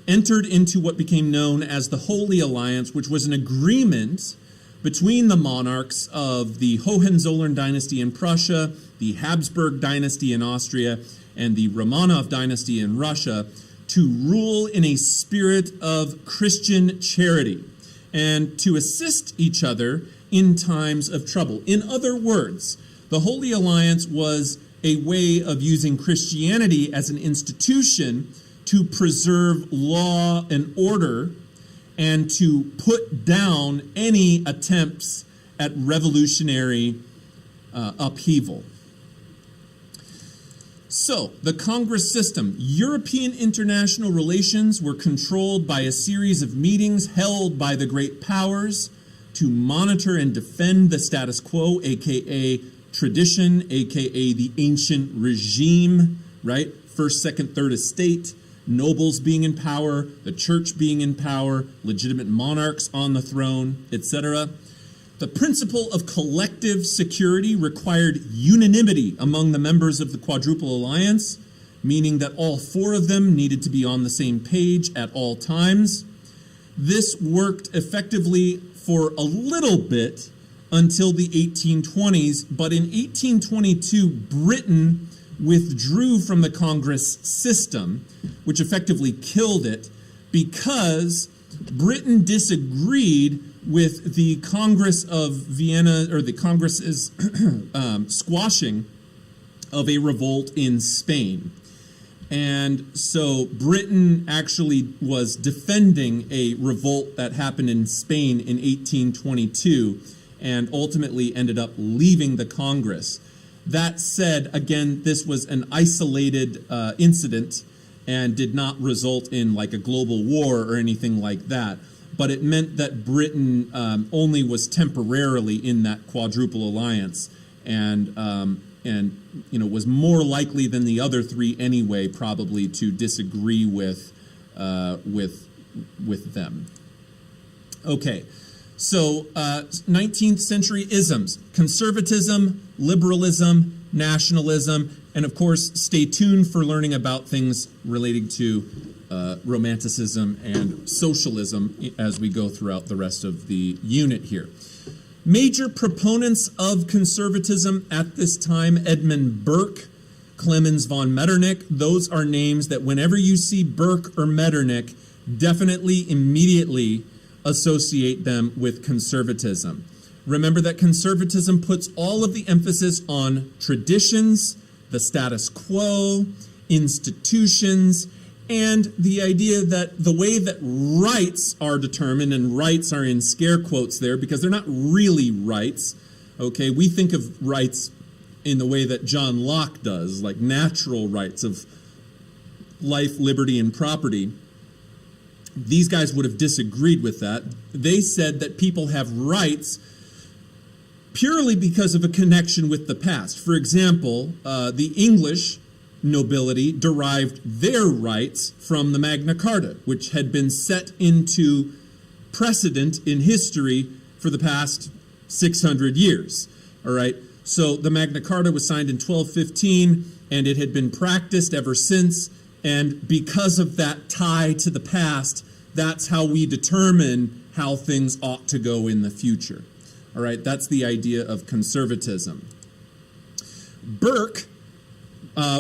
entered into what became known as the Holy Alliance, which was an agreement between the monarchs of the Hohenzollern dynasty in Prussia, the Habsburg dynasty in Austria, and the Romanov dynasty in Russia to rule in a spirit of Christian charity and to assist each other in times of trouble. In other words, the Holy Alliance was a way of using Christianity as an institution to preserve law and order and to put down any attempts at revolutionary upheaval. So, the Congress system. European international relations were controlled by a series of meetings held by the great powers to monitor and defend the status quo, aka tradition, aka the ancient regime, right? First, second, third estate, nobles being in power, the church being in power, legitimate monarchs on the throne, etc. The principle of collective security required unanimity among the members of the Quadruple Alliance, meaning that all four of them needed to be on the same page at all times. This worked effectively for a little bit until the 1820s, but in 1822, Britain withdrew from the Congress system, which effectively killed it, because Britain disagreed with the Congress of Vienna, or the Congress's squashing of a revolt in Spain. And so Britain actually was defending a revolt that happened in Spain in 1822 and ultimately ended up leaving the Congress. That said, again, this was an isolated incident and did not result in like a global war or anything like that. But it meant that Britain only was temporarily in that quadruple alliance and was more likely than the other three anyway, probably to disagree with them. Okay, so 19th century isms: conservatism, liberalism, nationalism, and of course, stay tuned for learning about things relating to Romanticism and socialism as we go throughout the rest of the unit here. Major proponents of conservatism at this time: Edmund Burke, Clemens von Metternich. Those are names that whenever you see Burke or Metternich, definitely immediately associate them with conservatism. Remember that conservatism puts all of the emphasis on traditions, the status quo, institutions, and the idea that the way that rights are determined, and rights are in scare quotes there because they're not really rights, okay? We think of rights in the way that John Locke does, like natural rights of life, liberty, and property. These guys would have disagreed with that. They said that people have rights purely because of a connection with the past. For example, the English nobility derived their rights from the Magna Carta, which had been set into precedent in history for the past 600 years. All right, so the Magna Carta was signed in 1215, and it had been practiced ever since. And because of that tie to the past, that's how we determine how things ought to go in the future. All right, that's the idea of conservatism. Burke,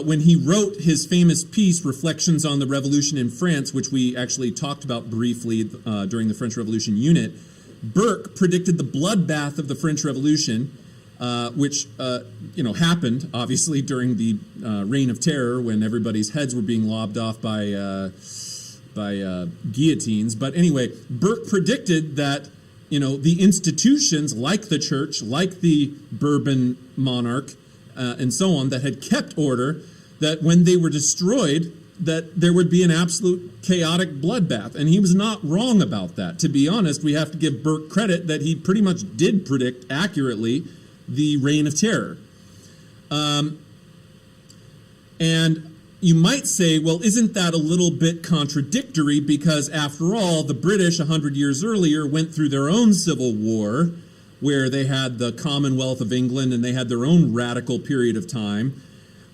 when he wrote his famous piece, Reflections on the Revolution in France, which we actually talked about briefly during the French Revolution unit, Burke predicted the bloodbath of the French Revolution, which happened, obviously, during the Reign of Terror when everybody's heads were being lobbed off by guillotines. But anyway, Burke predicted that the institutions like the church, like the Bourbon monarch, and so on, that had kept order, that when they were destroyed, that there would be an absolute chaotic bloodbath. And he was not wrong about that. To be honest, we have to give Burke credit that he pretty much did predict accurately the Reign of Terror. And you might say, well, isn't that a little bit contradictory? Because after all, the British 100 years earlier went through their own civil war, where they had the Commonwealth of England and they had their own radical period of time,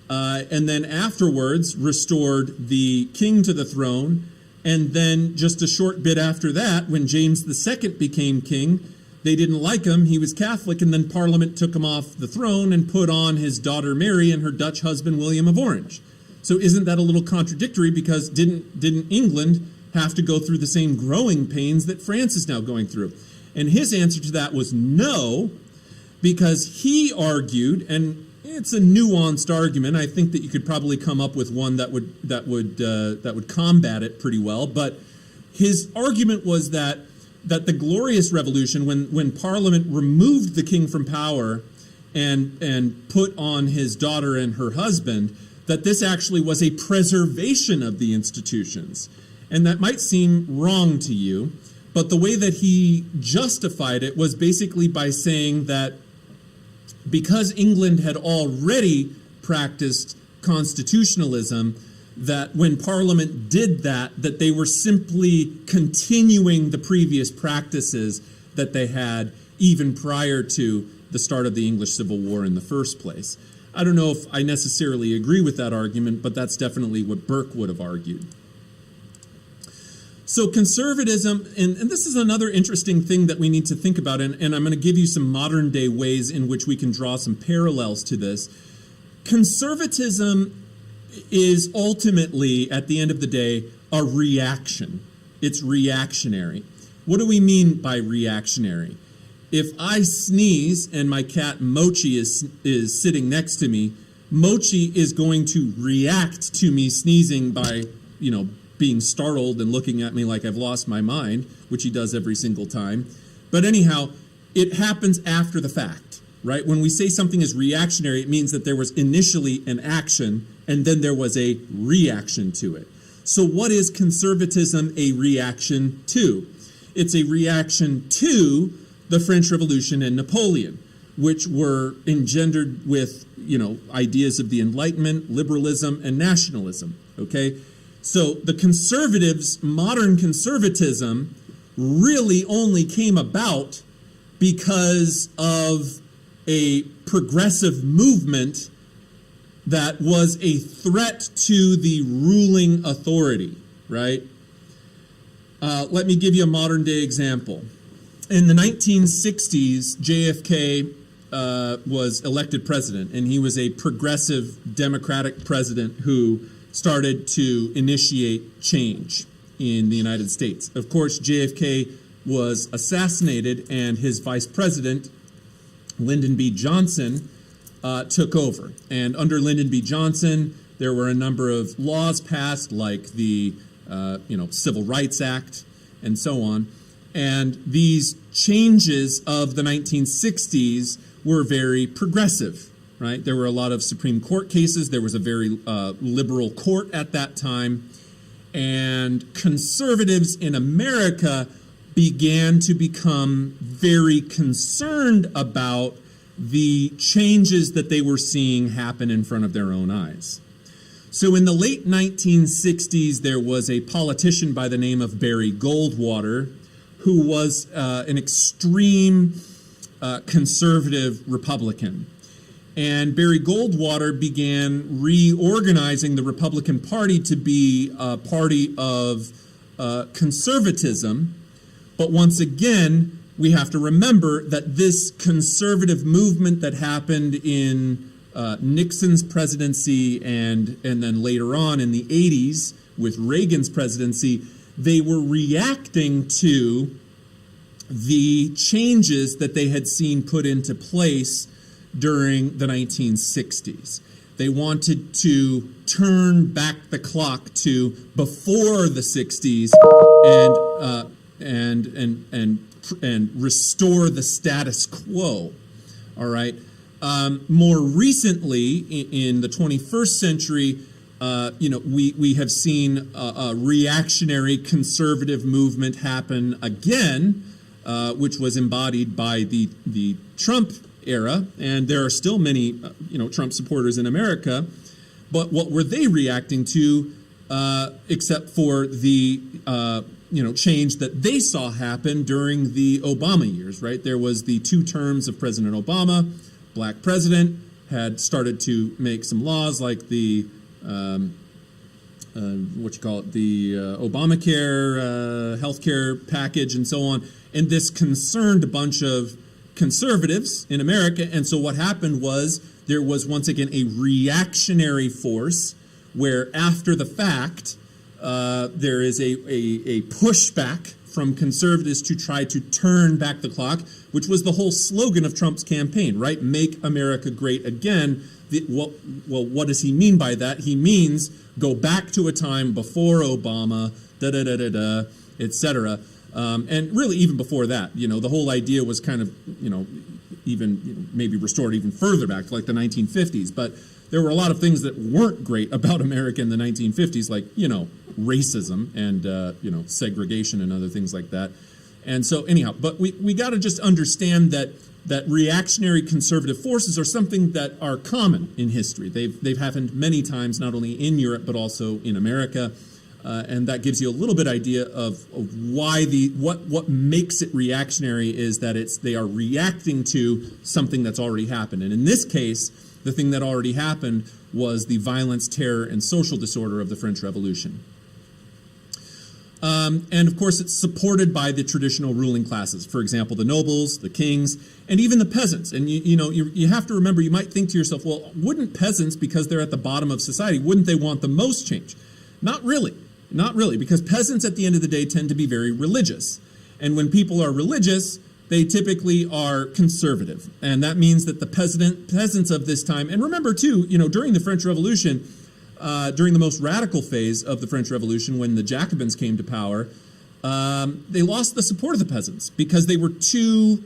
and then afterwards restored the king to the throne. And then just a short bit after that, when James II became king, they didn't like him. He was Catholic, and then Parliament took him off the throne and put on his daughter Mary and her Dutch husband William of Orange. So isn't that a little contradictory? Because didn't England have to go through the same growing pains that France is now going through? And his answer to that was no, because he argued, and it's a nuanced argument. I think that you could probably come up with one that would combat it pretty well. But his argument was that the Glorious Revolution, when Parliament removed the king from power and put on his daughter and her husband, that this actually was a preservation of the institutions. And that might seem wrong to you, but the way that he justified it was basically by saying that because England had already practiced constitutionalism, that when Parliament did that they were simply continuing the previous practices that they had even prior to the start of the English Civil War in the first place. I don't know if I necessarily agree with that argument, but that's definitely what Burke would have argued. So conservatism, and this is another interesting thing that we need to think about, and I'm going to give you some modern day ways in which we can draw some parallels to this. Conservatism is ultimately, at the end of the day, a reaction. It's reactionary. What do we mean by reactionary? If I sneeze and my cat Mochi is sitting next to me, Mochi is going to react to me sneezing by, being startled and looking at me like I've lost my mind, which he does every single time. But anyhow, it happens after the fact, right? When we say something is reactionary, it means that there was initially an action and then there was a reaction to it. So what is conservatism a reaction to? It's a reaction to the French Revolution and Napoleon, which were engendered with, ideas of the Enlightenment, liberalism, and nationalism, okay? So the conservatives, modern conservatism, really only came about because of a progressive movement that was a threat to the ruling authority, right? Let me give you a modern day example. In the 1960s, JFK was elected president, and he was a progressive democratic president who started to initiate change in the United States. Of course, JFK was assassinated, and his vice president, Lyndon B. Johnson, took over. And under Lyndon B. Johnson, there were a number of laws passed, like the Civil Rights Act and so on. And these changes of the 1960s were very progressive, right? There were a lot of Supreme Court cases. There was a very liberal court at that time. And conservatives in America began to become very concerned about the changes that they were seeing happen in front of their own eyes. So in the late 1960s, there was a politician by the name of Barry Goldwater, who was an extreme conservative Republican. And Barry Goldwater began reorganizing the Republican Party to be a party of conservatism. But once again, we have to remember that this conservative movement that happened in Nixon's presidency and then later on in the 80s with Reagan's presidency, they were reacting to the changes that they had seen put into place during the 1960s. They wanted to turn back the clock to before the 60s and restore the status quo. All right. More recently, in the 21st century, we have seen a reactionary conservative movement happen again, which was embodied by the Trump era, and there are still many, Trump supporters in America. But what were they reacting to, except for the change that they saw happen during the Obama years? Right, there was the 2 terms of President Obama. Black president had started to make some laws like the Obamacare healthcare package and so on, and this concerned a bunch of conservatives in America. And so what happened was there was once again a reactionary force where after the fact there is a pushback from conservatives to try to turn back the clock, which was the whole slogan of Trump's campaign, right? Make America great again. What does he mean by that? He means go back to a time before Obama, etc. And really even before that, the whole idea was kind of, even maybe restored even further back to like the 1950s. But there were a lot of things that weren't great about America in the 1950s, like, racism and, segregation and other things like that. And so anyhow, but we got to just understand that reactionary conservative forces are something that are common in history. They've happened many times, not only in Europe, but also in America. And that gives you a little bit idea of why what makes it reactionary is that they are reacting to something that's already happened. And in this case, the thing that already happened was the violence, terror, and social disorder of the French Revolution. And of course, it's supported by the traditional ruling classes. For example, the nobles, the kings, and even the peasants. And you have to remember, you might think to yourself, well, wouldn't peasants, because they're at the bottom of society, wouldn't they want the most change? Not really. Not really, because peasants at the end of the day tend to be very religious. And when people are religious, they typically are conservative. And that means that the peasants of this time, and remember too, during the French Revolution, during the most radical phase of the French Revolution, when the Jacobins came to power, they lost the support of the peasants because they were too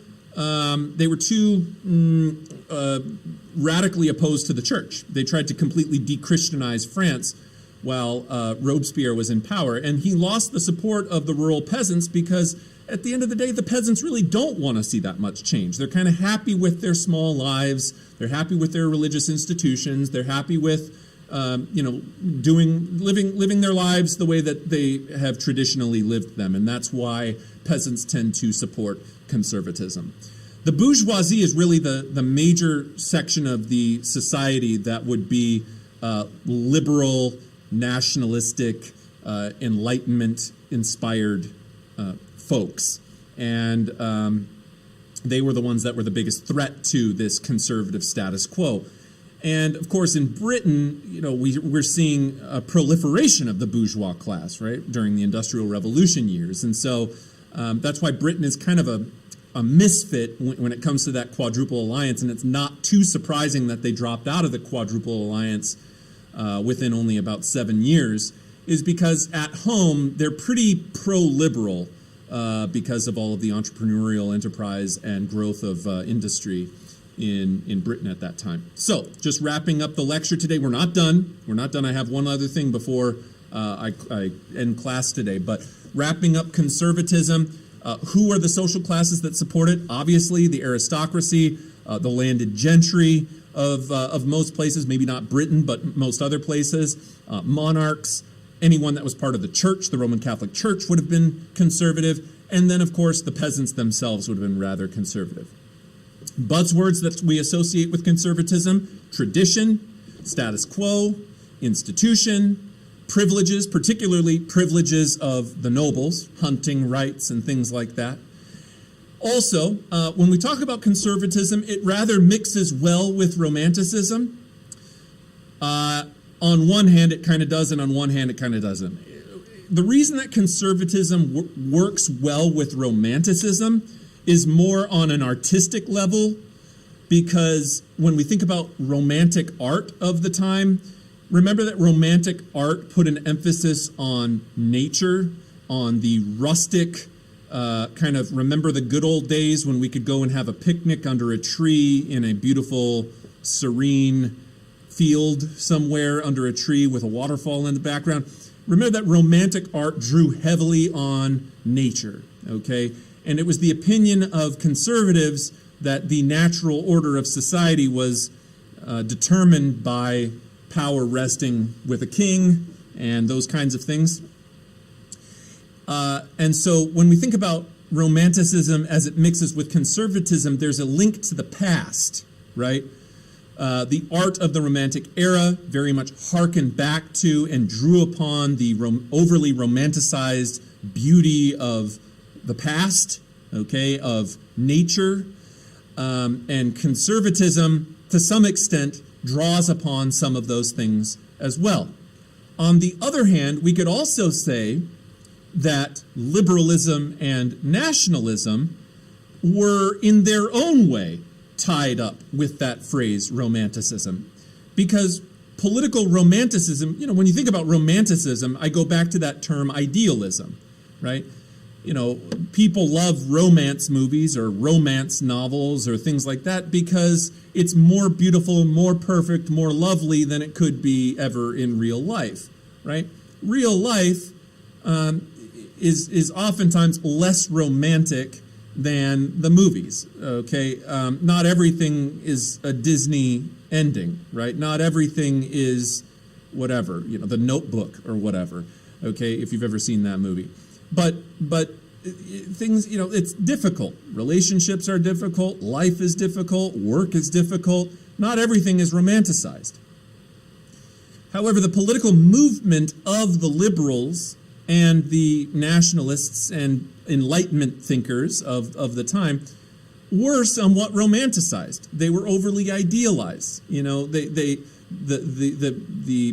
radically opposed to the church. They tried to completely de-Christianize France while Robespierre was in power, and he lost the support of the rural peasants because at the end of the day, the peasants really don't want to see that much change. They're kind of happy with their small lives. They're happy with their religious institutions. They're happy with, living their lives the way that they have traditionally lived them. And that's why peasants tend to support conservatism. The bourgeoisie is really the major section of the society that would be liberal, nationalistic, Enlightenment-inspired folks, and they were the ones that were the biggest threat to this conservative status quo. And of course, in Britain, we're seeing a proliferation of the bourgeois class, right, during the Industrial Revolution years, and so that's why Britain is kind of a misfit when it comes to that Quadruple Alliance, and it's not too surprising that they dropped out of the Quadruple Alliance within only about 7 years, is because at home they're pretty pro-liberal. Because of all of the entrepreneurial enterprise and growth of industry in Britain at that time. So, just wrapping up the lecture today. We're not done. I have one other thing before I end class today. But wrapping up conservatism, who are the social classes that support it? Obviously, the aristocracy, the landed gentry of most places, maybe not Britain, but most other places, monarchs, anyone that was part of the church, the Roman Catholic Church, would have been conservative. And then, of course, the peasants themselves would have been rather conservative. Buzzwords that we associate with conservatism: tradition, status quo, institution, privileges, particularly privileges of the nobles, hunting rights and things like that. Also, when we talk about conservatism, it rather mixes well with romanticism. On one hand, it kind of does, and on one hand, it kind of doesn't. The reason that conservatism works well with romanticism is more on an artistic level, because when we think about romantic art of the time, remember that romantic art put an emphasis on nature, on the rustic, kind of remember the good old days when we could go and have a picnic under a tree in a beautiful, serene field somewhere under a tree with a waterfall in the background. Remember that romantic art drew heavily on nature, okay? And it was the opinion of conservatives that the natural order of society was determined by power resting with a king and those kinds of things. And so when we think about romanticism as it mixes with conservatism, there's a link to the past, right? The art of the Romantic era very much hearkened back to and drew upon the overly romanticized beauty of the past, okay, of nature. And conservatism, to some extent, draws upon some of those things as well. On the other hand, we could also say that liberalism and nationalism were in their own way tied up with that phrase romanticism, because political romanticism, when you think about romanticism, I go back to that term idealism, right? People love romance movies or romance novels or things like that because it's more beautiful, more perfect, more lovely than it could be ever in real life, right? Real life is oftentimes less romantic than the movies, okay? Not everything is a Disney ending, right? Not everything is whatever, The Notebook or whatever, okay, if you've ever seen that movie. But things, it's difficult. Relationships are difficult. Life is difficult. Work is difficult. Not everything is romanticized. However, the political movement of the liberals and the nationalists and Enlightenment thinkers of the time were somewhat romanticized. They were overly idealized. The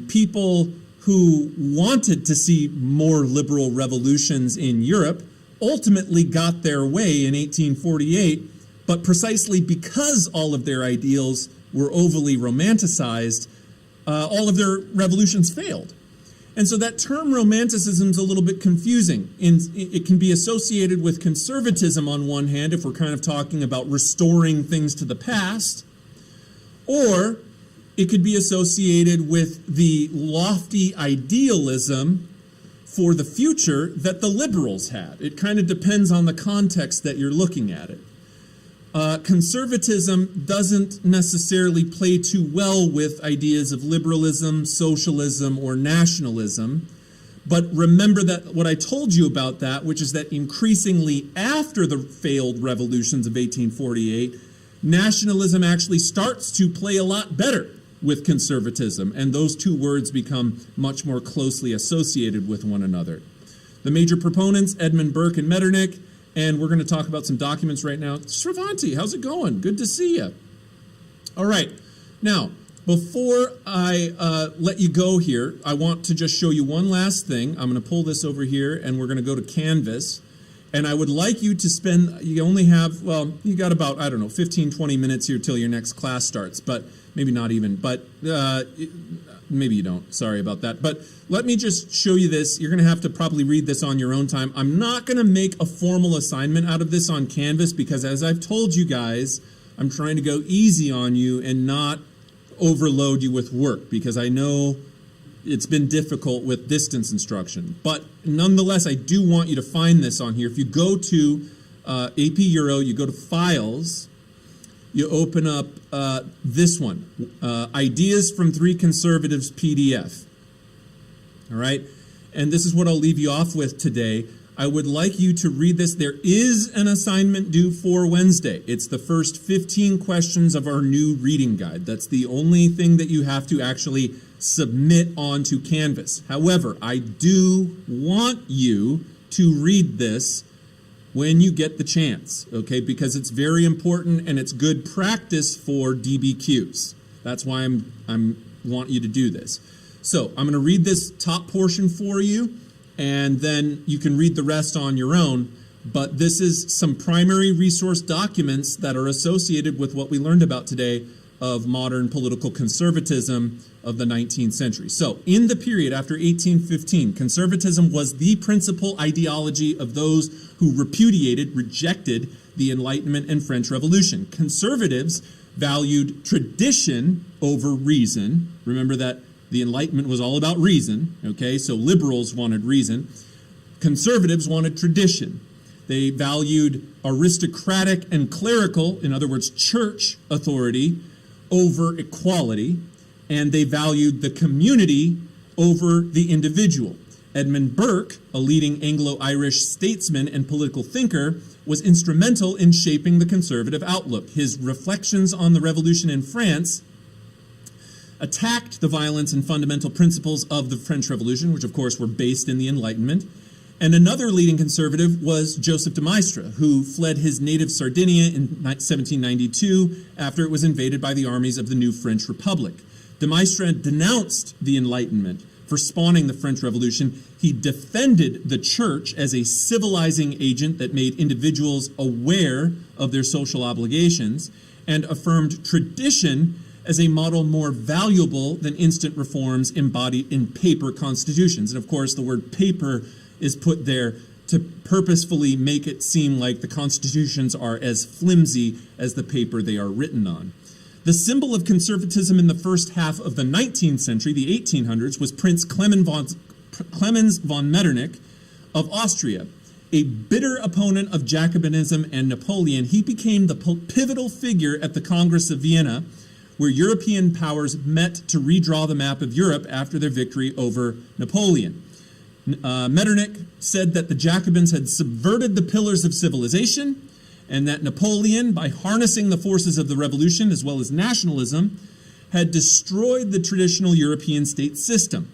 people who wanted to see more liberal revolutions in Europe ultimately got their way in 1848, but precisely because all of their ideals were overly romanticized, all of their revolutions failed. And so that term romanticism is a little bit confusing. It can be associated with conservatism on one hand, if we're kind of talking about restoring things to the past, or it could be associated with the lofty idealism for the future that the liberals had. It kind of depends on the context that you're looking at it. Conservatism doesn't necessarily play too well with ideas of liberalism, socialism, or nationalism. But remember that what I told you about that, which is that increasingly after the failed revolutions of 1848, nationalism actually starts to play a lot better with conservatism, and those two words become much more closely associated with one another. The major proponents, Edmund Burke and Metternich, and we're going to talk about some documents right now. Sravanti, how's it going? Good to see you. All right. Now, before I let you go here, I want to just show you one last thing. I'm going to pull this over here, and we're going to go to Canvas. And I would like you to spend, you only have, well, you got about, 15, 20 minutes here till your next class starts, but maybe not even, but maybe you don't. Sorry about that. But let me just show you this. You're going to have to probably read this on your own time. I'm not going to make a formal assignment out of this on Canvas because, as I've told you guys, I'm trying to go easy on you and not overload you with work because I know it's been difficult with distance instruction. But nonetheless, I do want you to find this on here. If you go to AP Euro, you go to Files, you open up this one, Ideas from Three Conservatives PDF. All right? And this is what I'll leave you off with today. I would like you to read this. There is an assignment due for Wednesday. It's the first 15 questions of our new reading guide. That's the only thing that you have to actually submit onto Canvas. However, I do want you to read this when you get the chance, okay? Because it's very important and it's good practice for DBQs. That's why I'm want you to do this. So I'm going to read this top portion for you, and then you can read the rest on your own. But this is some primary resource documents that are associated with what we learned about today of modern political conservatism of the 19th century. So in the period after 1815, conservatism was the principal ideology of those who rejected the Enlightenment and French Revolution. Conservatives valued tradition over reason. Remember that the Enlightenment was all about reason, okay? So liberals wanted reason. Conservatives wanted tradition. They valued aristocratic and clerical, in other words, church authority over equality, and they valued the community over the individual. Edmund Burke, a leading Anglo-Irish statesman and political thinker, was instrumental in shaping the conservative outlook. His reflections on the revolution in France attacked the violence and fundamental principles of the French Revolution, which of course were based in the Enlightenment. And another leading conservative was Joseph de Maistre, who fled his native Sardinia in 1792 after it was invaded by the armies of the new French Republic. De Maistre denounced the Enlightenment for spawning the French Revolution. He defended the church as a civilizing agent that made individuals aware of their social obligations and affirmed tradition as a model more valuable than instant reforms embodied in paper constitutions. And of course, the word paper is put there to purposefully make it seem like the constitutions are as flimsy as the paper they are written on. The symbol of conservatism in the first half of the 19th century, the 1800s, was Prince Clemens von Metternich of Austria. A bitter opponent of Jacobinism and Napoleon, he became the pivotal figure at the Congress of Vienna, where European powers met to redraw the map of Europe after their victory over Napoleon. Metternich said that the Jacobins had subverted the pillars of civilization and that Napoleon, by harnessing the forces of the revolution as well as nationalism, had destroyed the traditional European state system.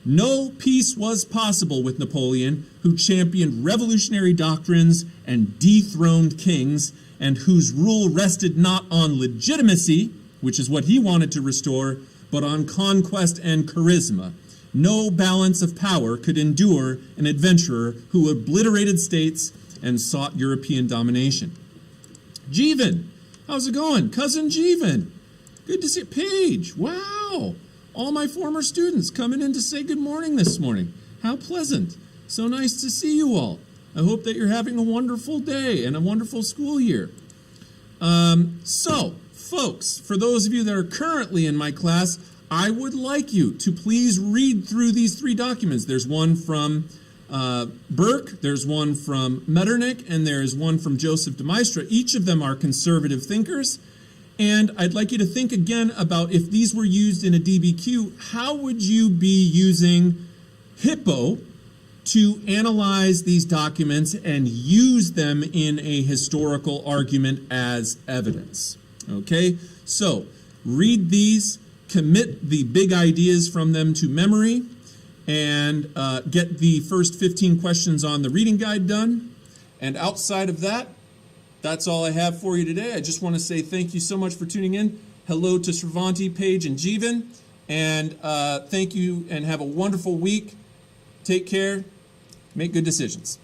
No peace was possible with Napoleon, who championed revolutionary doctrines and dethroned kings, and whose rule rested not on legitimacy, which is what he wanted to restore, but on conquest and charisma. No balance of power could endure an adventurer who obliterated states and sought European domination. Jeevan, how's it going? Cousin Jeevan, good to see you. Paige, wow, all my former students coming in to say good morning this morning. How pleasant. So nice to see you all. I hope that you're having a wonderful day and a wonderful school year. So, folks, for those of you that are currently in my class, I would like you to please read through these 3 documents. There's one from Burke, there's one from Metternich, and there is one from Joseph de Maistre. Each of them are conservative thinkers. And I'd like you to think again about if these were used in a DBQ, how would you be using Hippo to analyze these documents and use them in a historical argument as evidence? Okay, so read these, commit the big ideas from them to memory, and get the first 15 questions on the reading guide done. And outside of that, that's all I have for you today. I just want to say thank you so much for tuning in. Hello to Sravanti, Paige, and Jeevan. And thank you and have a wonderful week. Take care. Make good decisions.